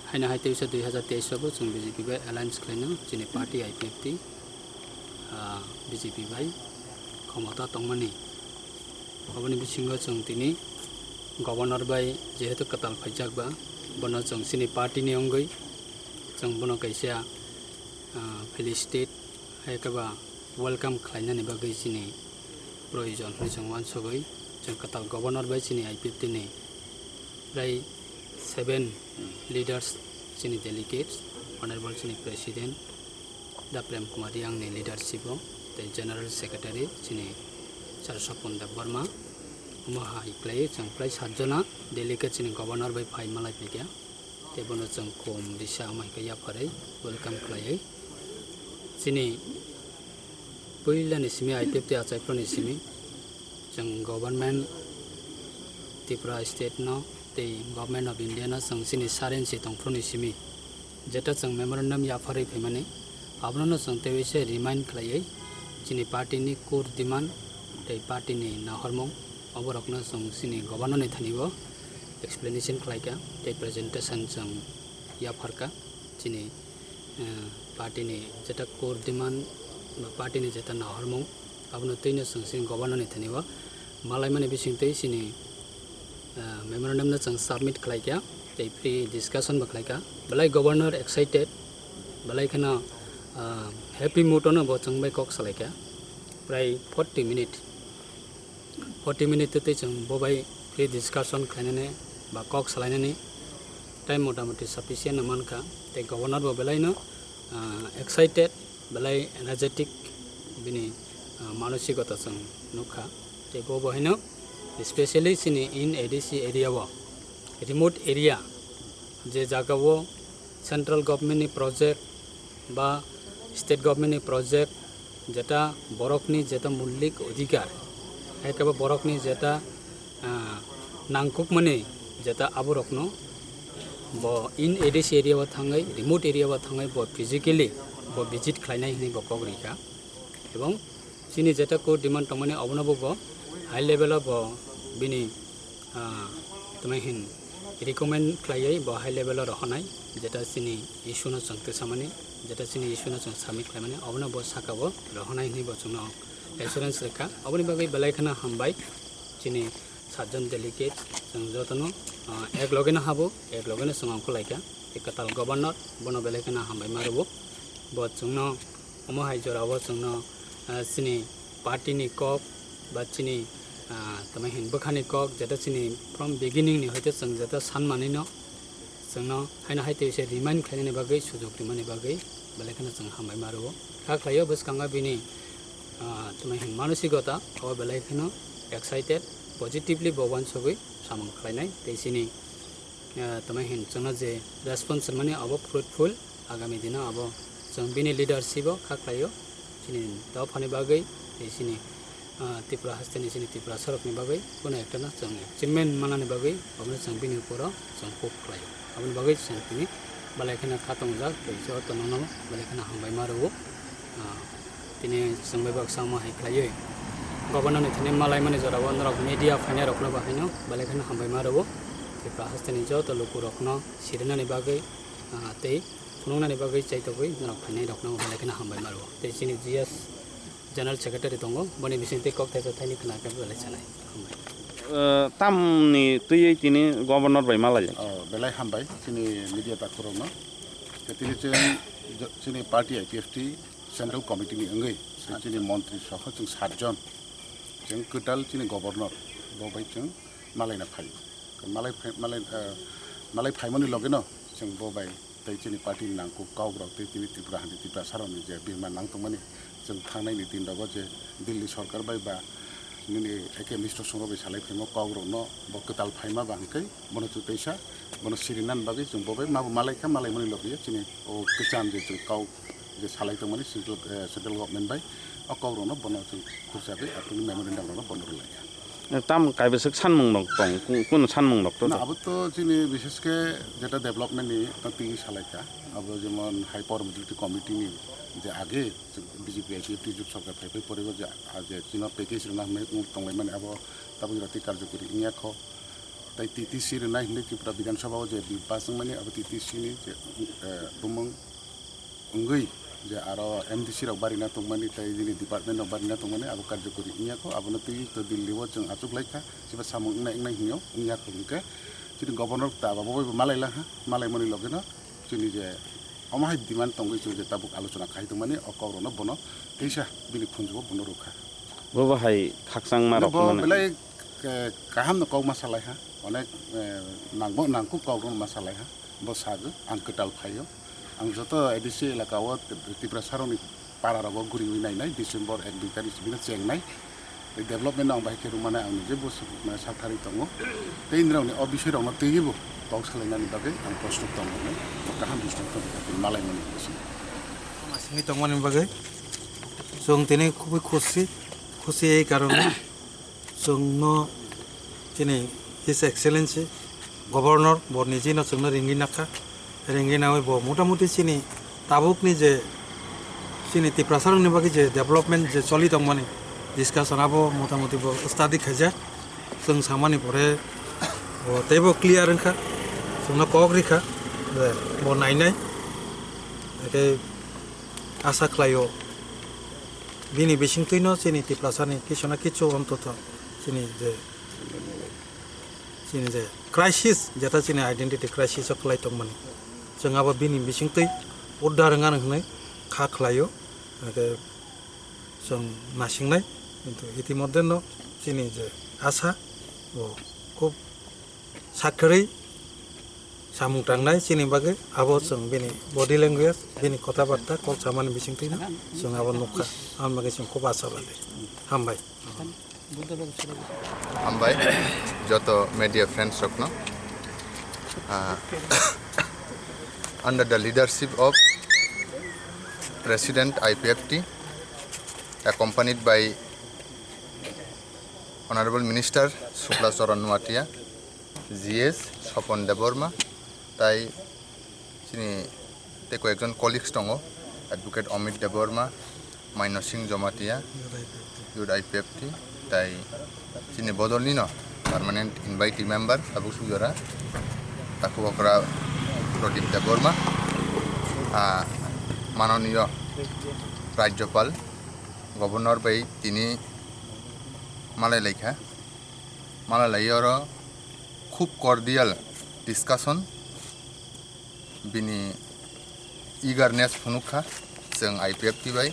हायना हायते 2023 आव जों बीजेपी बाय एलायंस खालायनो जोंनि पार्टी आईपीएफटी बीजेपी बाय क्षमता दंमानि अबनि बिसिंगो जों दिनै गवर्नर बाय जेहेतु कताल फाइजाकबा बनो जों सिनि पार्टीनि अंगै जों बनो कैसा फेलिसिटेट एबा वेलकाम खालायनानै बागै सिनि प्रयोजन जों वानसगै जों कताल गवर्नर बाय सिनि आईपीएफटी नि प्राय 7 लीडर्स सिनि डेलिगेट्स ऑनरेबल सिनि प्रेसिडेंट दा प्रेम कुमार यांगनि लीडरशिप दै जनरल सेक्रेटारी सिनि सर सपन देव वर्मा महा इक्लाय जों प्राय 7 जना डेलिगेट सिनि गवर्नर बाय फाइ मालाय फैगा तेबनो जों कम दिशा माइखै याफारै वेलकाम खालायै सिनि पहिलानि सिमी आईपीएफटी आचायफ्रनि सिमी जों गवर्नमेंट त्रिपुरा स्टेट न दै गवर्नमेंट ऑफ इंडिया ना जों सिनि सारेन्सि दंफ्रनि सिमी जेटा जों मेमोरेंडम याफारै फैमाने आबनो जों तेवेसे रिमाइंड खालायै सिनि पार्टीनि कोर डिमांड दै पार्टीनि नाहरमं अबरकनो जों सिनि गवर्नरनि थानिबो एक्सप्लेनेशन खालायगा दै प्रेजेंटेशन जों याफारका सिनि पार्टीनि जेटा कोर डिमांड पार्टीनि जेटा नाहरमं आबनो तैनो जों सिनि गवर्नरनि थानिबो मालायमाने बिसिंतै सिनि मेमोरेंडम ना जों सबमिट खालायगा दै फ्री डिस्कशन बो खालायगा बलाय गवर्नर एक्साइटेड बलाय खना हैप्पी मूडनो बो जों बाय कक सालायगा प्राय 40 मिनिट तै जों बबाय फ्री डिस्कशन खालायनानै बा कक सालायनानै टाइम मोटामोटी सफिशिएंट मानखा दै गवर्नर बो बलायनो एक्साइटेड बलाय एनार्जेटिक बिनि मानसिकता जों नुखा दै बो बहायनो स्पेशली सिनि इन एडीसी एरिया रिमोट एरिया जे जागाव सेंट्रल गवर्नमेंट प्रोजेक्ट बा स्टेट गवर्नमेंट प्रोजेक्ट जेटा बरकनि जेटा मौलिक अधिकार एकेबा बरकनि जेटा नांगुकमानि जेटा आबरकनो ब इन एडीसी एरिया थाङै रिमोट एरिया थाङै ब फिजिकली ब विजिट खालायनाय हिनि ब कग्रिका एवं চিনি যেটা কো ডিমান্ড তমানে অবনব হাই লেভেল অফ বিনি তোমাহিন রিকমেন্ড খাইयै ব হাই লেভেল রহনাই যেটা চিনি ইস্যুনো চংতে সামানি যেটা চিনি ইস্যুনো চং সামিট খাইমানে অবনব সাকাব রহনাই নি বচুনো এসুরেন্স রেখা অবনি বাগৈ বেলাইখানা হামবাই চিনি 7 জন ডেলিগেট जों जतनो एक लगेनो हाबो एक लगेनो जों अंख लायका एकताल गवर्नर बनो बेलेखना हामबाय मारबो ब जोंनो अमहाय जराबो जोंनो सिनि पार्टीनि कक बा चिनि तमे हिन बखानि कक जेता चिनि फ्रम बिगिनिंग नि होते जों जेता सानमानिनो जोंनो हायना हायते एसे रिमाइन्ड खायनि बागै सुजुग रिमाइन्ड बागै बेलेखना जों हामबाय मारबो खाख्लायो बसखांगा बिनि तमे हिन मानसिकता अ बेलेखनो एक्साइटेड पजिटिभली बवान सबै सामन खालायनाय तेसिनि तमाय हिन जोंना जे रेसपन्स माने अब फ्रुटफुल आगामी दिन अब जों बिनि लिडारशिप खाख्लायो चिनि दाव फानि बागै तेसिनि त्रिपुरा हास्टेनि चिनि त्रिपुरा सरकनि बागै कुनै एकटाना जों अचिभमेन्ट मानानि बागै अबनो जों बिनि उपराव जों होप खालायो अबनो बागै जों तिनि बालायखाना खातंजा तेजो तननो बालायखाना हामबाय मारबो तिनि जों बेबाग सामा हायख्लायो गवर्नर ने मालाय माने जराव नरक मीडिया फाइना रखनो बाहायनो बालेखन हामबाय मारबो त्रिपुरा हास्टेनि जो त लोकु रखनो सिरनानि बागै ते फुनुंनानि बागै चाइतबै नरक फाइना रखनो बालेखन हामबाय मारबो ते सिनि जीएस जनरल सेक्रेटारि दंगो बनि बिसिंते कक्ताय जथायनि खनाके बालेछनाय हामबाय तामनि तुयै तिनि गवर्नर बाय मालाय बेलाय हामबाय सिनि मीडिया ताखुरनो तिनि सिनि पार्टी आईपीएफटी सेंट्रल कमिटी नि अंगै सिनि मंत्री सह जों 7 जन जों गोदाल चिनि गवर्नर बबाय जों मालायना फाय मालाय फायमनि लगे न जों बबाय तै चिनि पार्टी नांगौ गावग्राव तै चिनि त्रिपुरा हानि त्रिपुरा सारनि जे बिमा नांतमानि जों थांनायनि दिन दाव जे दिल्ली सरकार बाय बा निनि एके मिस्टर संगबे सालाय फैमो गावग्राव न ब गोदाल फायमा बांकै बनो तु तैसा बनो सिरिनान बागै जों बबाय मालायका मालायमनि लगे चिनि ओ किसान जे जों गाव जे सालाय तमानि सेंट्रल गवर्नमेंट बाय अकाउरनो बनो जों खुरसाबे आपुनि मेमोरेंडामनो बनो लाया ताम कायबेसक सानमुं दं कुन सानमुं दं ना अब तो जिनि विशेष के जेटा डेवलपमेंट नि तिंगी सालायका अब जेमन हाई पावर मोबिलिटी कमिटी नि जे आगे बीजेपी आईपीएफटी जुग सरकार फाइफै परेबो जे आज चिनो पैकेज रना मे तंगलाय माने अब तब राति कार्यकरी इंया ख तै टीटीसी रना हिंदे त्रिपुरा विधानसभा जे बिपासं माने अब टीटीसी नि जे बुमंग अंगै जे आरो एमडीसी रक बारिना तंगमानि तै जिनि डिपार्टमेंट रक बारिना तंगमानि अब कार्यकरी इंया ख अब नति तो दिल्ली वो जों आचुक लायखा सिबा सामु इंनाय हियाव इंया ख उनके जिनि गवर्नर ताबा बय मालायला हा मालायमनि लगेनो जिनि जे अमाहाय डिमान्ड तंगै जों जे ताबुक आलोचना खाय तंगमानि अकाउरनो बनो तैसा बिनि खुंजो बनो रखा बो बाहाय खाकसां मारक माने बेलाय काहाम न कौ मसालाय हा अनेक नांगौ काउरन मसालाय हा बो सागो आं कटाल फायो आं जत एडिसि इलाकाव त्रिपुरा सारनि पाराराव गुरि नायनाय डिसेम्बर 1-2 तारिख बिनो चेंनाय डेभलपमेन्ट आं बाहाय केरु माने आं जे बोस साथारि दङ तै इन्द्रावनि अबिसयरावनो तैबो बाव सालायनानै बागै आं प्रस्তুत दङ काहाम डिस्ट्रिक्ट मालायमनि मासिनि दंमनि बागै जों दिनै खुबै खुसि এই কারণে जोंनो दिनै हिज एक्सेलेन्सि गवर्नर बरनिजिनो जोंनो रिंगिनाखा रेंगिनावै ब मोटामुटी चिनि ताबुकनि जे चिनि त्रिपुरा सारनि बागै जे डेभलपमेन्ट जे चलि दंमोन डिसकासनाबो मोटामुटी ब स्टाडि खायजा जों सामानि परे ब तेबो क्लियर रंखा जोंनो कग्रिखा जे ब नायनाय एके आशा खालायो बिनि बिसिंतैनो चिनि त्रिपुरा सारनि किसुना किछु अन्तत चिनि जे क्राइसिस जेता चिनि आइडेन्टिटी क्राइसिस खालाय दंमोन जोंहाबो बिनि बिसिंतै उद्धार रोङानो होनाय खाख्लायो जों नासिंनाय किन्तु इतिमध्ये चिनि जे आशा खुब साख्रै सामुं थांनाय चिनि बागै आबो जों बिनि बडि लेंगुवेज बिनि কথাবার্তা कल सामानि बिसिंतैनो जों आबो नुखा आं बागै जों खुब आशा लादे हामबाय যত media friends रखना under the leadership of President IPFT accompanied by Honorable Minister Shukla Charan Nuatia GS Sopon Deborma তাই চিনি তে কয়েকজন কলিগস দङ Advocate Amit Deborma মাইনসিং জমাতিয়া ইউড আইপিএফটি তাই চিনি বদলনি ন পার্মানেন্ট ইনভাইটি মেম্বার সাবু সুজরা তাকু অকরা প্রদীপ দেববর্মা মাননীয় রাজ্যপাল গভর্নর বাই তিনি মালাইলাইর খুব কর্ডিয়াল ডিসকাसन बिनि इगारनेस फुनुखा जों आईपीएफटी बाय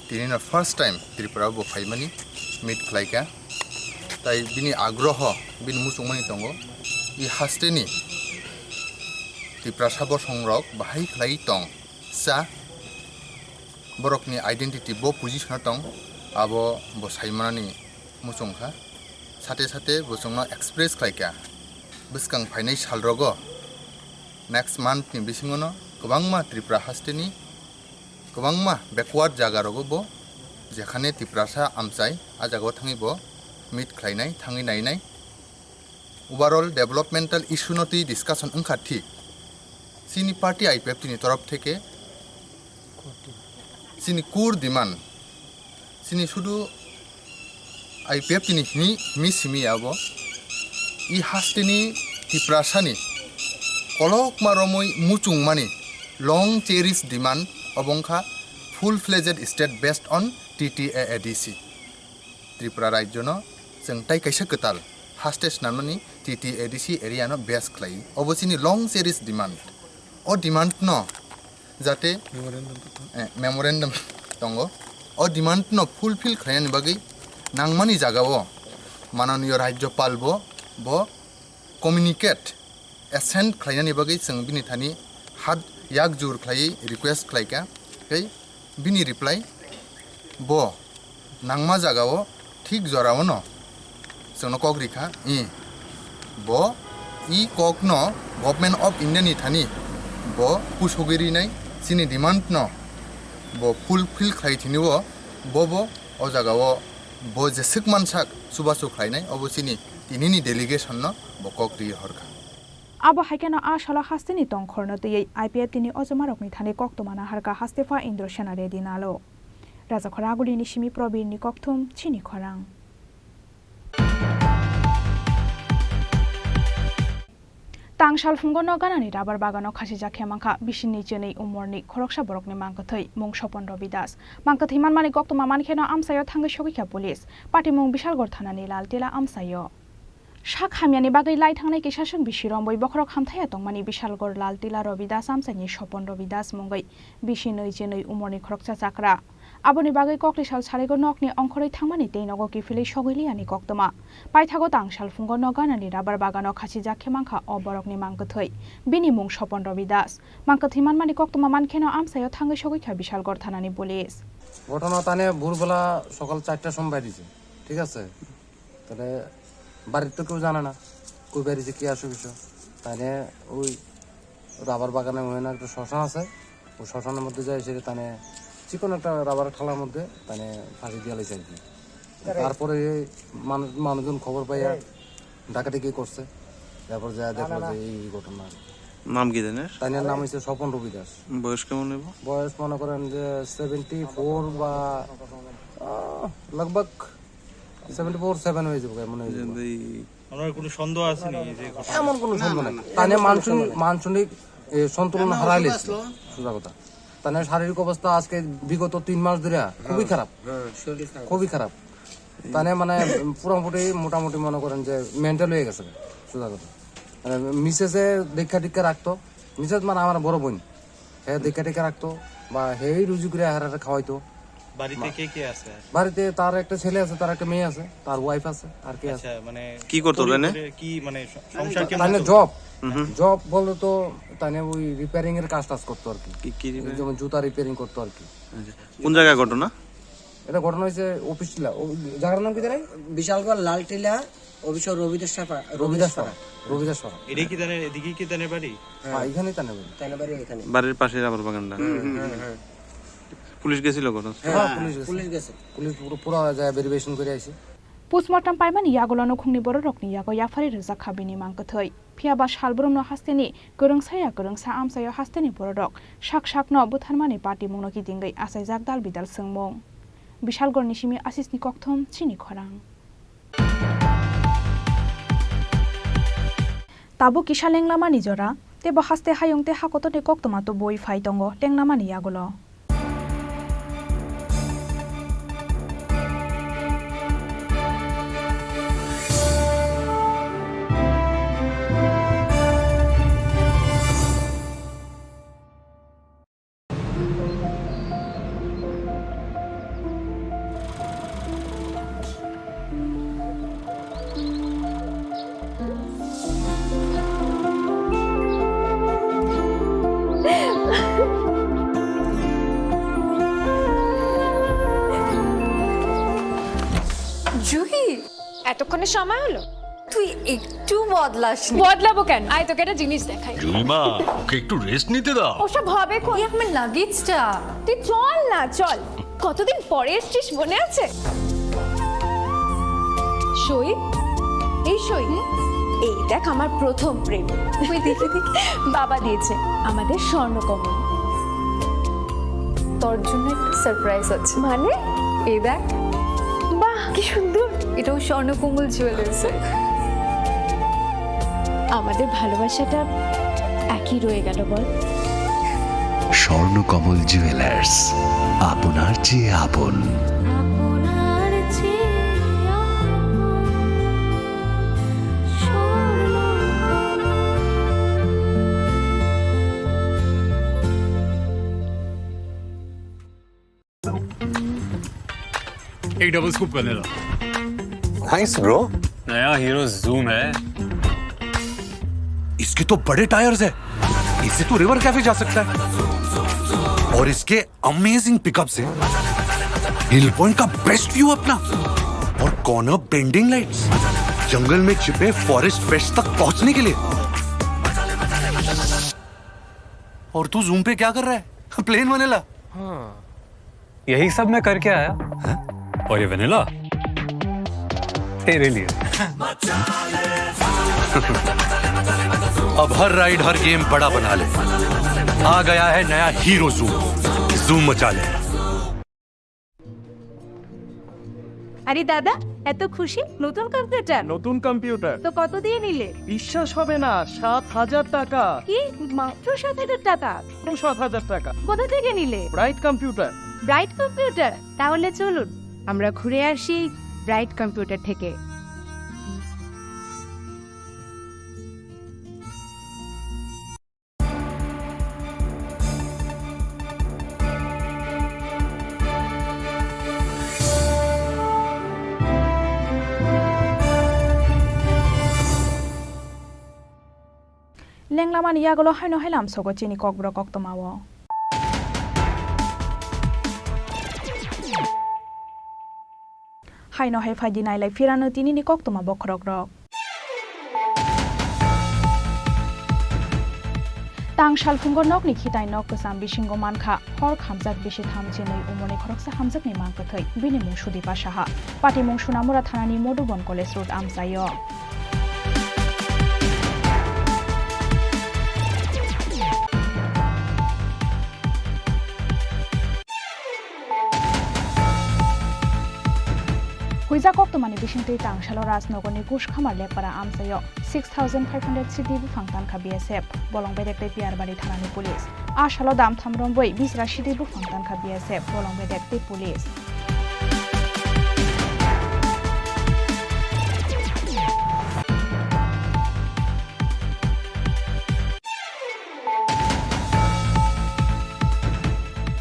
दिनै फार्स्ट टाइम त्रिपुरा बफाइमानि मिट खालायखा ताई बिनि आग्रह बिनि मुसुंमानि दंगो इ हास्टेनि त्रिपुरा साबर संरक बाहाय खालाय दं सा बरकनि आइडेन्टिटी बो पोजिशन दं आबो बसाइमानि मुसुंखा साथे साथे बसंना एक्सप्रेस खालायखा बिसकां फाइनाय सालरगो नेक्स्ट मान्थ नि बिसिङनो गोबांमा त्रिपुरा हास्टेनि गोबांमा बेकवार्ड जागारगो बो जेखाने त्रिपुरासा आमसाय आ जागाव थाङि बो मिट खालायनाय थाङि नायनाय ओभारअल डेभलपमेन्टल इशू नति डिस्कासन ओंखारथि सिनि पार्टी आईपीएफटी नि तरफ থেকে सिनि कुर डिमान्ड सिनि शुधु आईपीएफटी नि मिसिमियाबो इ हास्टेनि त्रिपुरासानि कलक मारमय मुचुं मानि लंग चेरिस डिमांड अबंखा full fledged state based on TTAADC Tripura राज्यनो जों ताई कैसे कताल हास्टेस नामनि TTAADC एरिया नो बेस खलाई अबसिनि लंग चेरिस डिमांड ओ डिमांड न जाते मेमोरेंडम दंगो ओ डिमांड न फुलफिल खायनि बागै नांमानि जागावो माननीय राज्यपाल बो कम्युनिकेट एसेंट खालायनानै बागै जों बिनि थानि हाद याक जुर खालायै रिक्वेस्ट खालायका बिनि रिप्लाय बो नांमा जागावो ठीक जरावो न जोंनो कग्रिखा बो इ कक न गभर्नमेंट ऑफ इंडिया नि थानि बो पुसगिरिनाय सिनि डिमांड न बो फुलफिल खालायथिनिवो बो ओ जागावो बो जेसेक मानसाक सुबासु खालायनाय अबसिनि तिनिनि डेलिगेशन न बो कग्रि हरखा Abo haikena ashala hasteni tongkhorno tei IPF tini ojomarokni thani koktomana harka hastefa indroshana redinalo Raja Khoraguli ni simi probir ni kokthum Chini Khorang Tangshal fungono ganani rabar bagano khasija khemangkha bisini jenei umorni khoroksa borokni mangkathai mung Sopon Robidas mangkathai manmani koktoma mankheno amsayo thangai sogikha police party mung Bishalgor thanani laltila amsayo Shak hamiani bagai lai thangnai ke shason bisirom boi bokrok hamthaya tongmani Bishalgor laltila Robidas amsani Sopon Robidas mungai bisinoi jenei umorni khoroksa chakra Aboni bagai koklisal sarego nokni ongkhoroi thangmani teinogo kifilei sogiliani koktoma paithago tangshal fungo noganani rabar bagano khasija khemangkha oborokni mangkathai bini mung Sopon Robidas mangkathai manmani koktoma mankheno amsayo thangai sogikha Bishalgor thanani police ঘটনা তানে ভোরবেলা সকাল 4টার সময় বাইরেছে ঠিক আছে তাহলে বাড়ির তো কেউ জানে না কই বাইরেছে কি আসে বিষয় তানে ওই রাবার বাগানে ওখানে একটা শ্মশান আছে ওই শ্মশানের মধ্যে যায় সেটা তানে চিকন একটা রাবার ঠালার মধ্যে তানে ফাঁসি দিয়ে লাইছে আর কি তারপরে মানুষজন খবর পাইয়া ডাকাডাকি করছে তারপর যা দেখলো যে এই ঘটনা নাম কি জানেন তার নাম হচ্ছে স্বপন রবিদাস বয়স কেমন হবে বয়স মনে করেন যে 74 বা लगभग 74-7 হয়ে যাবে মনে হয় আপনার কোনো সন্দেহ আছে নি যে এমন কোনো সন্দেহ নাই তানে মানসিক সন্তুলন হারাইলেছে সোজা কথা তানে শারীরিক অবস্থা আজকে বিগত 3 মাস ধরে খুবই খারাপ তানে মানে পুরোপুরি মোটামুটি মনে করেন যে মেন্টাল হয়ে গেছে সোজা কথা মিসেসে দেখা রাখতো মিসেস মানে আমার বড় বোন হ্যাঁ দেখা রাখতো বা হেই রুজি করে হারাটা খাওয়াইতো বাড়িতে কে কে আছে বাড়িতে তার একটা ছেলে আছে তার একটা মেয়ে আছে তার ওয়াইফ আছে আর কে আছে মানে কি করতো তানে কি মানে সংসার কেমন তানে জব বলতো তো তানে ওই রিপেয়ারিং এর কাজ করতো আর কি যেমন জুতা রিপেয়ারিং করতো আর কি কোন জায়গায় ঘটনা এটা ঘটনা হয়েছে অফিসটিলা জায়গার নাম কি জানেন বিশালগড় লালটিলা অফিস রবিদাস এটা কি তানে এদিকে কি তানে বাড়ি হ্যাঁ এখানে তানে বাড়ি এখানে বাড়ির পাশে রাবার বাগানটা পুলিশ গেছিল কোন হ্যাঁ পুলিশ পুরো যায় ভেরিফিকেশন করে আইছে post-mortem পাইমানি ইয়াগলনো খুংনি borokni yago yafari rojak khabini mangkathai phiaba salbrumno hasteni gorongsa amsayo hasteni borok sak no butharmani party mungno ki dingai asaijak dal bidal sengmong Bishalgarh নিশিমি আসিসনি ককথম চিনি খরাং তাবু কিসা লেংলামা নিজরা তেব হাস্তে হায়ংতে হাকততে কক্তমাতো বই ফাইতঙ্গ টেংনামানি ইয়াগুলো জুহি এতক্ষণে সময় হলো তুই একটু বদলাসনি বদলাবো কেন আয় তোকে একটা জিনিস দেখাই জুইমা ওকে একটু রেস্ট নিতে দাও ওসব হবে কোন আমার লাগেজটা তুই চল না চল কতদিন পরে এসছিস মনে আছে সই এই সই এই দেখ আমার প্রথম প্রেম তুই দেখে দেখে বাবা দিয়েছে আমাদের স্বর্ণকমল তোর জন্য একটা সারপ্রাইজ আছে মানে এই দেখ বাহ কি সুন্দর এটাও স্বর্ণকমল জুয়েলার্স আমাদের ভালোবাসাটা একই রয়ে গেল বল স্বর্ণকমল জুয়েলার্স আপনার চেয়ে আপন एक डबल स्कूप करने दो नाइस ब्रो नया हीरो जूम है इसके तो बड़े टायर्स है इससे तो रिवर कैफे जा सकता है और इसके अमेजिंग पिकअप से हिल पॉइंट का बेस्ट व्यू अपना और कॉर्नर बेंडिंग लाइट्स जंगल में छिपे फॉरेस्ट फेस्ट तक पहुंचने के लिए और तू जूम पे क्या कर रहा है प्लेन वनीला हाँ यही सब मैं करके आया है? और ये वनीला तेरे लिए अब हर राइड हर गेम बड़ा बना ले आ गया है नया हीरो जूम जूम मचा ले আরে দাদা এত খুশি নতুন কম্পিউটার নতুন কম্পিউটার তো কত দিয়ে নিলে বিশ্বাস হবে না 7,000 টাকা কি মাত্র 7,000 টাকা 7,000 টাকা কোথা থেকে নিলে ব্রাইট কম্পিউটার ব্রাইট কম্পিউটার তাহলে চলুন আমরা ঘুরে আসি ব্রাইট কম্পিউটার থেকে লেংলামান ইয়াগুলো হয় নহেলাম সগো চিনি ককব্রক কক্তমাও হাই নহে ফাইদি নাইলাই ফিরানো তিনি নি কক্তমা বখরক রক তাং সালফুঙ্গ নক নি খিতাই নক কসাম বিশিঙ্গ মানখা হর খামজাক বেশি থামচেनै উমনে খরকসা হামজাক নি মানকথৈ বিনি মুং সুদীপা সাহা পাটি মুং সুনামুরা থানানি মধুবন কলেজ রোড আমসাইয় হুইজা কক্তমানি বিশিংতৈ তাংশাল রাজনগরনি কুশ খামার লেপারা আমসাইয় 6,500 সিটি বুফাংতান খা বিএসএফ বলং বেদেকতে পিয়ারবাড়ি থানানি পুলিশ আশাল দাম থামরম্বই 20 সিটি বুফাংতান খা বিএসএফ বলং বেদেকতে পুলিশ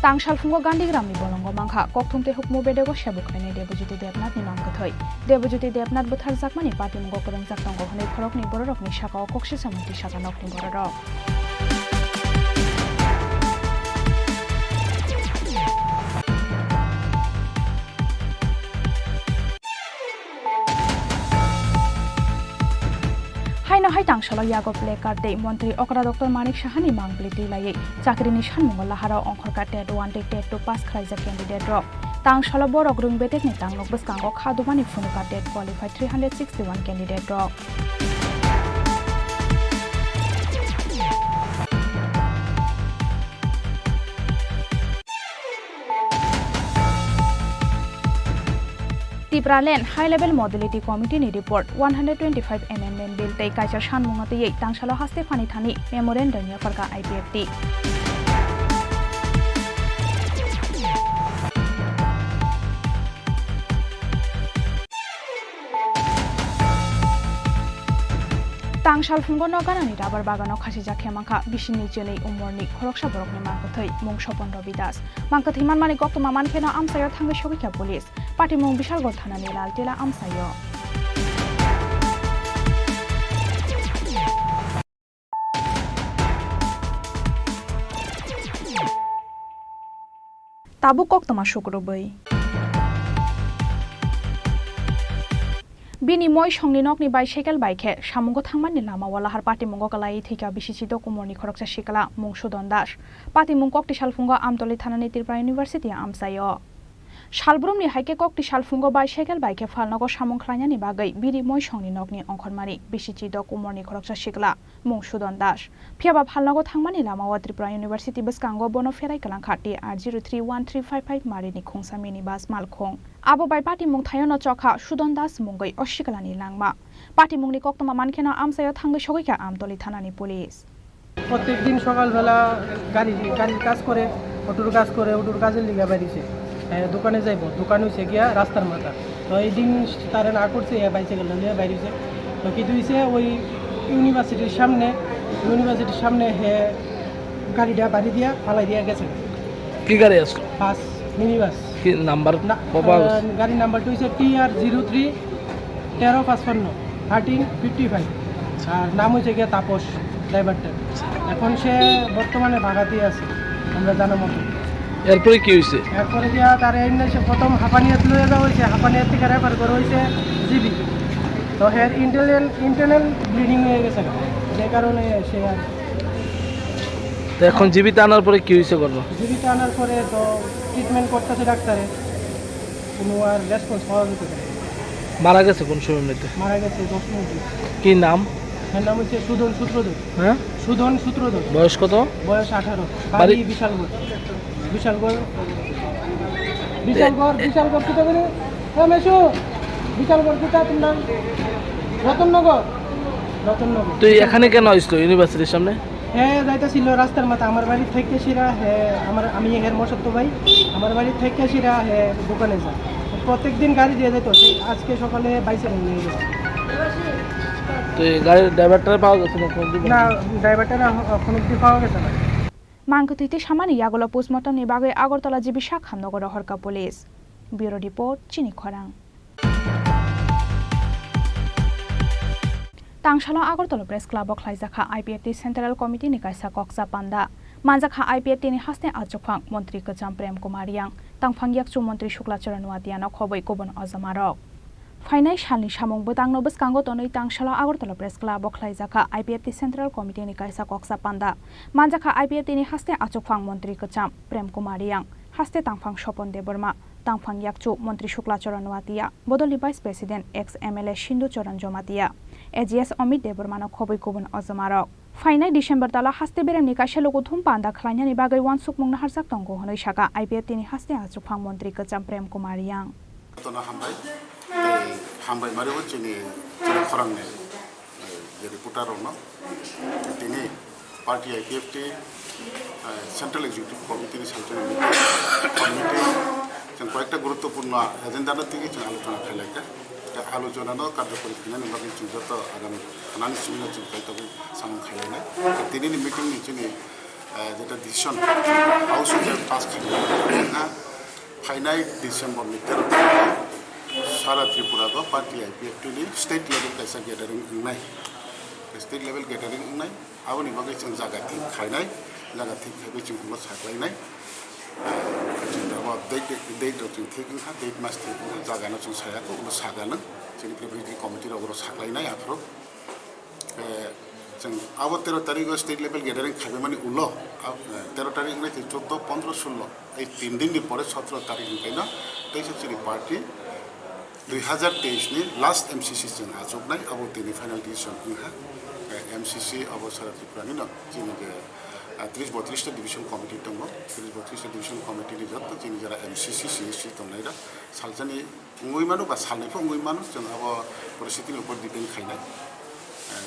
तांगशालफुंगो गांधीग्रामनि बलंग मांखा कक्थुमते हुकमु बेदेगो सेबुखायनि देबज्योति देबनाथनि मांकथै देबज्योति देबनाथ बुथार जाकमानि पाटिमुगो करं जाकतंगो हनै खरकनि बररकनि साकाओ कक्सि सामन्ति साका नकनि बररक हाइना हाइ तांगशाल यागो प्ले कार्डे मंत्री अकरा डॉक्टर मानिक साहानि मांगब्लि दैलायै चाकरिनि सानमुंगो लाहाराव अंखरका टेट 1 टेट 2 पास खालायजा कैंडिडेट रक तांगशाल बरक रुं बेटेकनि तांगनक बसकांगो खादुमानि फुनुका टेट क्वालिफाइड 361 कैंडिडेट रक Tripura Land High Level Mobility Committee ni report 125 amendment bill tei kaisar sanmung tei tangshalo haste phani thani memorandum ya farka IPFT Tangshal fungo noganani rabar bagano khasija khemangkha bisini jenei umorni khoroksa borokni mangkathai mung Sopon Robidas mangkathai manmani goktoma mankheno amsayo thangbe sogikha police party mung Bishalgor thanani laltela amsayo Tabu koktoma sukrobai Bini moi songni nokni bicycle bike samungo thangmani lama wala har party mungo kalai thika bisisido kumorni khoroksa shikala mung Sudon Das party mung kokti salfungo amtoli thanani Tripura University amsayo Shalbrumni haike kokti salfungo bicycle bike falnago samung khlainani bagai bini moi songni nokni ongkhormani bisisido kumorni khoroksa shikala mung Sudon Das phiaba falnago thangmani lama wa Tripura University baskango bono ferai kalangkha TR031355 marini khungsa mini bus malkhong Abo bai party mung thayono chokha Sudon Das mungai oshikalani langma party mungni koktoma mankhena amsayo thangbe sogikha amtoli thanani police প্রত্যেকদিন সকালবেলা গাড়ির কাজ করে অটোর কাজের লিগা বাড়িছে দোকানে যাইব দোকান হইছে গিয়া রাস্তার মাথা তো এই দিন তারে না করছে বাইসাইকেল নিয়ে বাইরেছে তো কি হইছে ওই ইউনিভার্সিটির সামনে হে গাড়িটা বাড়ি দিয়া ফালাই দিয়া গেছে কি গাড়ি আসলো বাস মিনি বাস কি নাম্বার গাড়ির নাম্বারটা হইছে TR03 1355 1355 আর নাম হইছে গিয়া তাপস ড্রাইভারটা এখন সে বর্তমানে ভাগাতেই আছে আমরা জানা মতো এরপরে কি হইছে এরপরে গিয়া তার সে প্রথম হাঁপানিয়াত লয়ে যাওয়া হয়েছে হাঁপানিয়াত থেকে রেফার করা হয়েছে জিবি তো হের ইন্টারনাল ব্লিডিং হয়ে গেছে যে কারণে সে আর তো এখন জীবিত আনার পরে কি হইছে করলো জীবিত আনার পরে তো ট্রিটমেন্ট করতেছে ডাক্তারে কোনো আর রেসপন্স পাওয়া যেতেছে মারা গেছে কোন সময় এমনিতে মারা গেছে 10 মিনিট কি নাম এর নাম হচ্ছে সুধন সূত্রধর হ্যাঁ সুধন সূত্রধর বয়স কত বয়স 18 বাড়ি বিশালগড় কোথা করে মেশো বিশালগড় কোথা তোমরা রতননগর তুই এখানে কেন আসলো ইউনিভার্সিটির সামনে হ্যাঁ যাইতেছিল রাস্তার মাথা আমার বাড়ির থেকে সিরা আমি হের মশত্ত ভাই আমার বাড়ির থেকে সিরা দোকানে যায় প্রত্যেকদিন গাড়ি দিয়ে যেত আজকে সকালে বাইসাইকেল নিয়ে গেছে তো গাড়ির ড্রাইভারটা পাওয়া গেছে না ড্রাইভারটা কোনো কিছু পাওয়া গেছে না Mangkatiti samani yagola postmortem ni bagai Agartala jibi Shakhamnogor horka police bureau report Chini Khorang Tangshala Agartala Press Club of Khlaijakha IPFT Central Committee ni kaisa koksa panda manjakha IPFT ni haste ajokphang Montri Kacham Prem Kumar Yang tangphang yakchu Montri Shukla Charan Watiano khoboi kobon azamarok Fainai shalni samung butangno baskango tonoi Tangshala Agartala Press Club of Khlaijakha IPFT Central Committee ni kaisa koksa panda manjakha IPFT ni haste achokphang Montri Kacham Prem Kumar Yang haste tangphang Sopon Deborma tangphang yakchu Montri Shukla Charan Watia bodoli Vice President ex MLA Shindu Charan Jomatia AGS Omid Debormano khoboi kobon azamarok Fainai December tala haste berem ni kaisa logo thum panda khlaina ni bagai wansuk mungna harsak tongo honoi shaka IPFT ni haste achokphang Montri Kacham Prem Kumar Yang हामबाय मारिबो चिनि खरांने जे reporter न तिनी party IPFT central executive committee नि सालजन committee जों कयेकटा गुरुत्वपूर्ण agenda तिनि जों आलोचना खालायका आलोचना न कार्यक्रम फिनानि बागै जों जत आगामी खानानि सिमिना जों कायताबो सामन खालायनाय तिनि मीटिंग नि जोंनि जेटा डिसिजन हाउस अफ पास खालायना फाइनाल डिसेम्बर नि 13 सारा त्रिपुरा को पार्टी IPFT नि स्टेट लेवल कैसा गैदरिंग इंगनाय स्टेट लेवल गैदरिंग इंगनाय आबनि बागै जों जागा थि खायनाय जागा थि खायबो जों कुल साख्लायनाय जों दाबा डेट जों थिगिं हा डेट मास थिगिं जागानो जों सायाखौ उन सागानो जोंनि प्रिपेरेटरि कमिटि रावरो साख्लायनाय आफरो जों आबो 13 तारिख स्टेट लेवल गैदरिंग खायबो माने उल 13 तारिख नै 14 15 16 এই 3 दिन नि परे 17 तारिख निफ्रायनो दैसोचि पार्टी 2023 नि लास्ट MCC जों आजोबनाय अब दिनै फाइनाल डिसिजन जोंहा MCC अब सारा त्रिपुरानि न जोंनि 30-32টা ডিভিশন कमिटि दङ 30-32टा डिभिजन कमिटिनि जत जोंनि जरा एमसीसी सीएससी दंनायरा सालजानि उंगैमानो बा सालनिफ्राय उंगैमानो जों अब परिस्थितिनि उपर डिपेन्ड खायनाय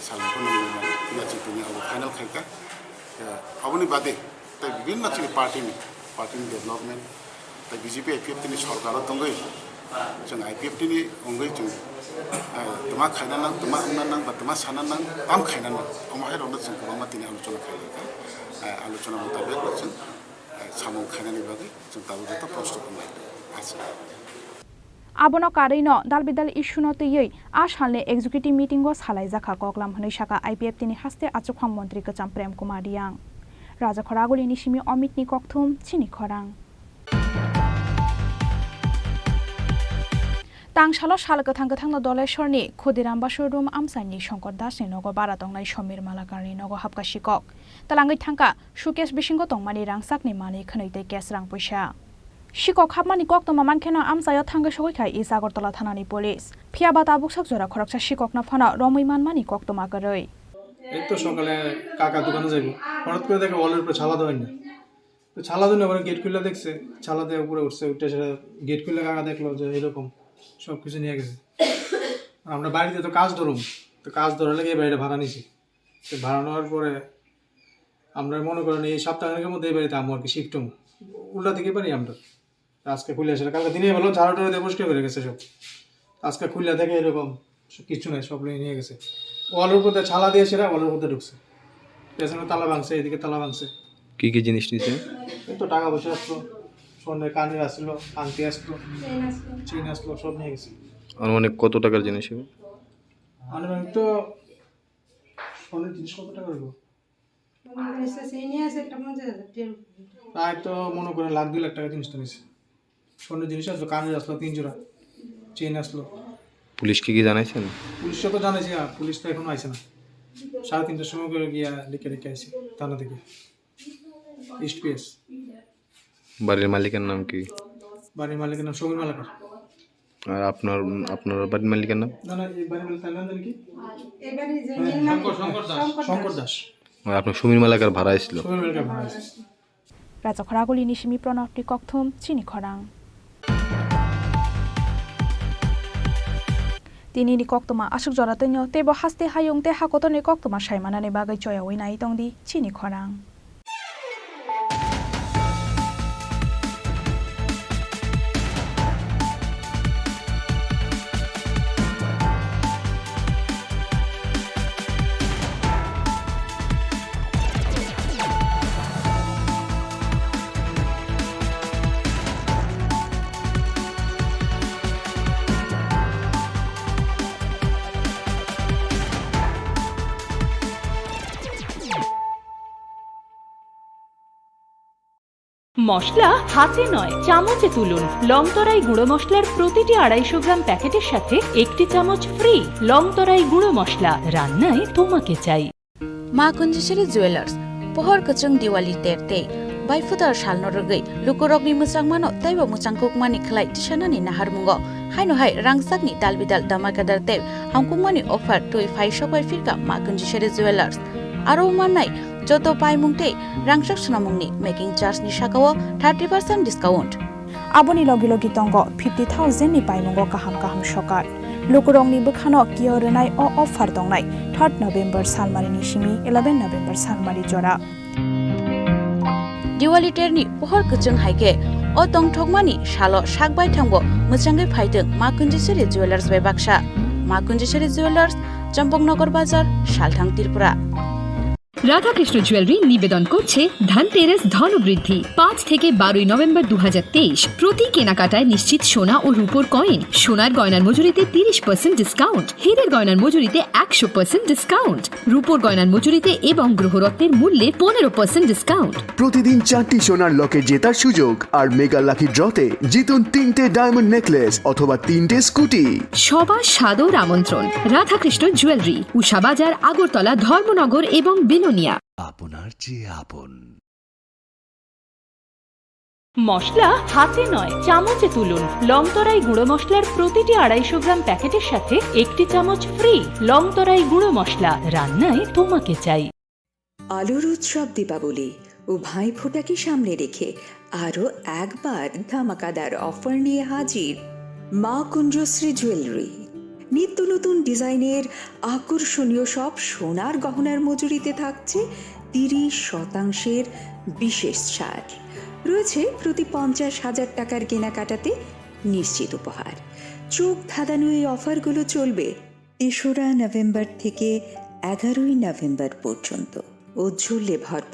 सालनिफ्राय उंगैमानो या जोंनि अब फाइनल खायका अबनि बादे ताइ विभिन्न जोंनि पार्टिनि डेभलपमेन्ट ताइ बीजेपी आईपीएफनि सरकार दंगै जों आईपीएफनि उंगै जों तमा खायना नां तमा हमना नां बा तमा साना नां ताम खायना नां अमाहाय रंनो जों गोबां मातिनि आलोचना खायलायका आलोचना मुताबिक जों सामु खायनानि बागै जों दाबो जता प्रस्ताव खालामनाय आबनो कारेनो दालबिदाल इशुनो तयै आ सालनि एक्जिक्यूटिव मीटिंगो सालाय जाखा कगलाम हनै शाखा आईपीएफ तिनि हास्ते आचुखां मंत्री कचाम प्रेम कुमार दियां राजा खरागुलिनि सिमि अमितनि कक्थुम चिनि खरां तांसालो साल गथां गथांनो दलेश्वरनि खुदिराम बासुरुम आमसानि शंकर दासनि नगो बारा दंनाय समीर मालाकारनि नगो हाबका शिकक तलांगै थांका सुकेश बिसिंगो तंमानि रांसाकनि मानि खनैते केस रां पैसा शिकक हाबमानि कक्तमा मानखेनो आमसायो थांगै सगैखाय इस आगरतला थानानि पुलिस फियाबात आबुकसाक जरा खरकसा शिककना फना रमैमान मानि कक्तमा गरै এই তো সকালে কাকা দোকানে যাইব হঠাৎ করে দেখে ওয়ালের উপরে ছালা দেওয়া না তো ছালা দেওয়া আবার গেট খুলে দেখছে ছালা দিয়ে উপরে উঠছে উঠে সেটা গেট খুলে কাকা দেখলো যে এরকম সব কিছু নিয়ে গেছে আমরা বাড়িতে তো কাজ ধরুম তো কাজ ধরে লেগে এই বাড়িটা ভাড়া নিছি তো ভাড়া নেওয়ার পরে আমরা মনে করেন এই সপ্তাহের মধ্যে এই বাড়িতে আমরা আর কি শিফট হবো উল্টা দিকে পারি আমরা আজকে খুলে আসলে কালকে দিনে বলো ঝাড়ু দিয়ে পরিষ্কার করে গেছে সব আজকে খুলে দেখে এরকম কিছু নাই সব নিয়ে গেছে ওয়ালের উপরে ছালা দিয়ে সেরা ওয়ালের উপরে ঢুকছে পেছনে তালা ভাঙছে এদিকে তালা ভাঙছে কি কি জিনিস নিছে এই তো টাকা পয়সা আসলো সোনের কানের আসলো আংটি আসলো চেইন আসলো সব নিয়ে গেছে আনুমানিক কত টাকার জিনিস হবে আনুমানিক তো সোনের জিনিস কত টাকা হইব প্রায় তো মনে করেন 1-2 লাখ টাকা জিনিসটা নিছে সোনের জিনিস আসলো কানের আসলো 3 জোড়া চেইন আসলো পুলিশ কি জানাইছেন পুলিশকে তো জানাইছি না পুলিশ তো এখনো আইছে না 3:30টার সময় করে গিয়া লিখে আইছি থানা থেকে ইস্ট পিএস বাড়ির মালিকের নাম কি বাড়ির মালিকের নাম সমীর মালাকার আর আপনার বাড়ির মালিকের নাম না এই বাড়ির মালিকের নাম কি এই বাড়ির যে নাম শঙ্কর দাস আর আপনার সমীর মালাকার ভাড়া ছিল সমীর মালাকার ভাড়া ছিল রাজা খরাগুলিনি সিমি প্রণবটি কক্থুম চিনি খরাং তিনি ni koktoma asuk jora tenyo tebo haste hayung te hakotoni koktoma saimanani bagai choya oinai tongdi chini khorang মশলা হাতে নয় চামচে তুলুন লংতরাই গুঁড়ো মশলার প্রতিটি 250 গ্রাম প্যাকেটের সাথে একটি চামচ ফ্রি লংতরাই গুঁড়ো মশলা রান্নায় তোমাকে চাই মা কুঞ্জেশ্বরী jewellers pohor kachung diwali terte baifutar salno rogai lukorokni musangmano taibo musangkukmani khlai tisanani naharmungo haino hai rangsakni dalbidal damakadar te hamkukmani offer toi phai sobai firka ma kunjesheri jewelers aro manai joto paimungte rangsak sunamungni making charge ni sakao 30% discount aboni logi logi tongo 50,000 ni paimungo kaham kaham sokar lukurongni bukhano kiyorenai o offer dongnai 3 November salmarini simi 11 November salmari jora diwali terni pohor kuchung haike o tongthokmani salo sakbai thangbo muchangai phaideng ma kunjesheri jewelers bai baksa ma kunjesheri jewelers champongnagar bazar salthang Tripura Radhakrishna jewellery নিবেদন করছে ধনতেরাস ধনবৃদ্ধি 5 থেকে 12 November 2023 প্রতি কেনাকাটায় নিশ্চিত সোনা ও রূপোর coin সোনার গয়নার মজুরিতে 30% ডিসকাউন্ট হীরের গয়নার মজুরিতে 100% ডিসকাউন্ট রূপোর গয়নার মজুরিতে এবং গ্রহরত্নের মূল্যে 15% ডিসকাউন্ট প্রতিদিন 4টি সোনার লকেট জেতার সুযোগ আর মেগা লাকি ড্রতে জিতুন 3টে ডায়মন্ড নেকলেস অথবা 3টে স্কুটি সবার সাদর আমন্ত্রণ রাধাকৃষ্ণ জুয়েলারি উষাবাজার আগরতলা ধর্মনগর এবং আপনার চেয়ে আপন মশলা হাতে নয় চামচে তুলুন লংতরাই গুঁড়ো মশলার প্রতিটি 250 গ্রাম প্যাকেটের সাথে একটি চামচ ফ্রি লংতরাই গুঁড়ো মশলা রান্নায় তোমাকে চাই আলোর উৎসব দীপাবলি ও ভাইফোঁটাকে সামনে রেখে আরও একবার ধামাকাদার অফার নিয়ে হাজির মা কুঞ্জশ্রী জুয়েলারি। নিত্য নতুন ডিজাইনের আকর্ষণীয় সব সোনার গহনার মজুরিতে থাকছে 30% বিশেষ ছাড়। রয়েছে প্রতি 50,000 টাকার কেনাকাটাতে নিশ্চিত উপহার। চোখ ধাঁধানো এই অফারগুলো চলবে 3রা নভেম্বর থেকে 11ই নভেম্বর পর্যন্ত। ঔজ্জ্বল্যে ভরপুর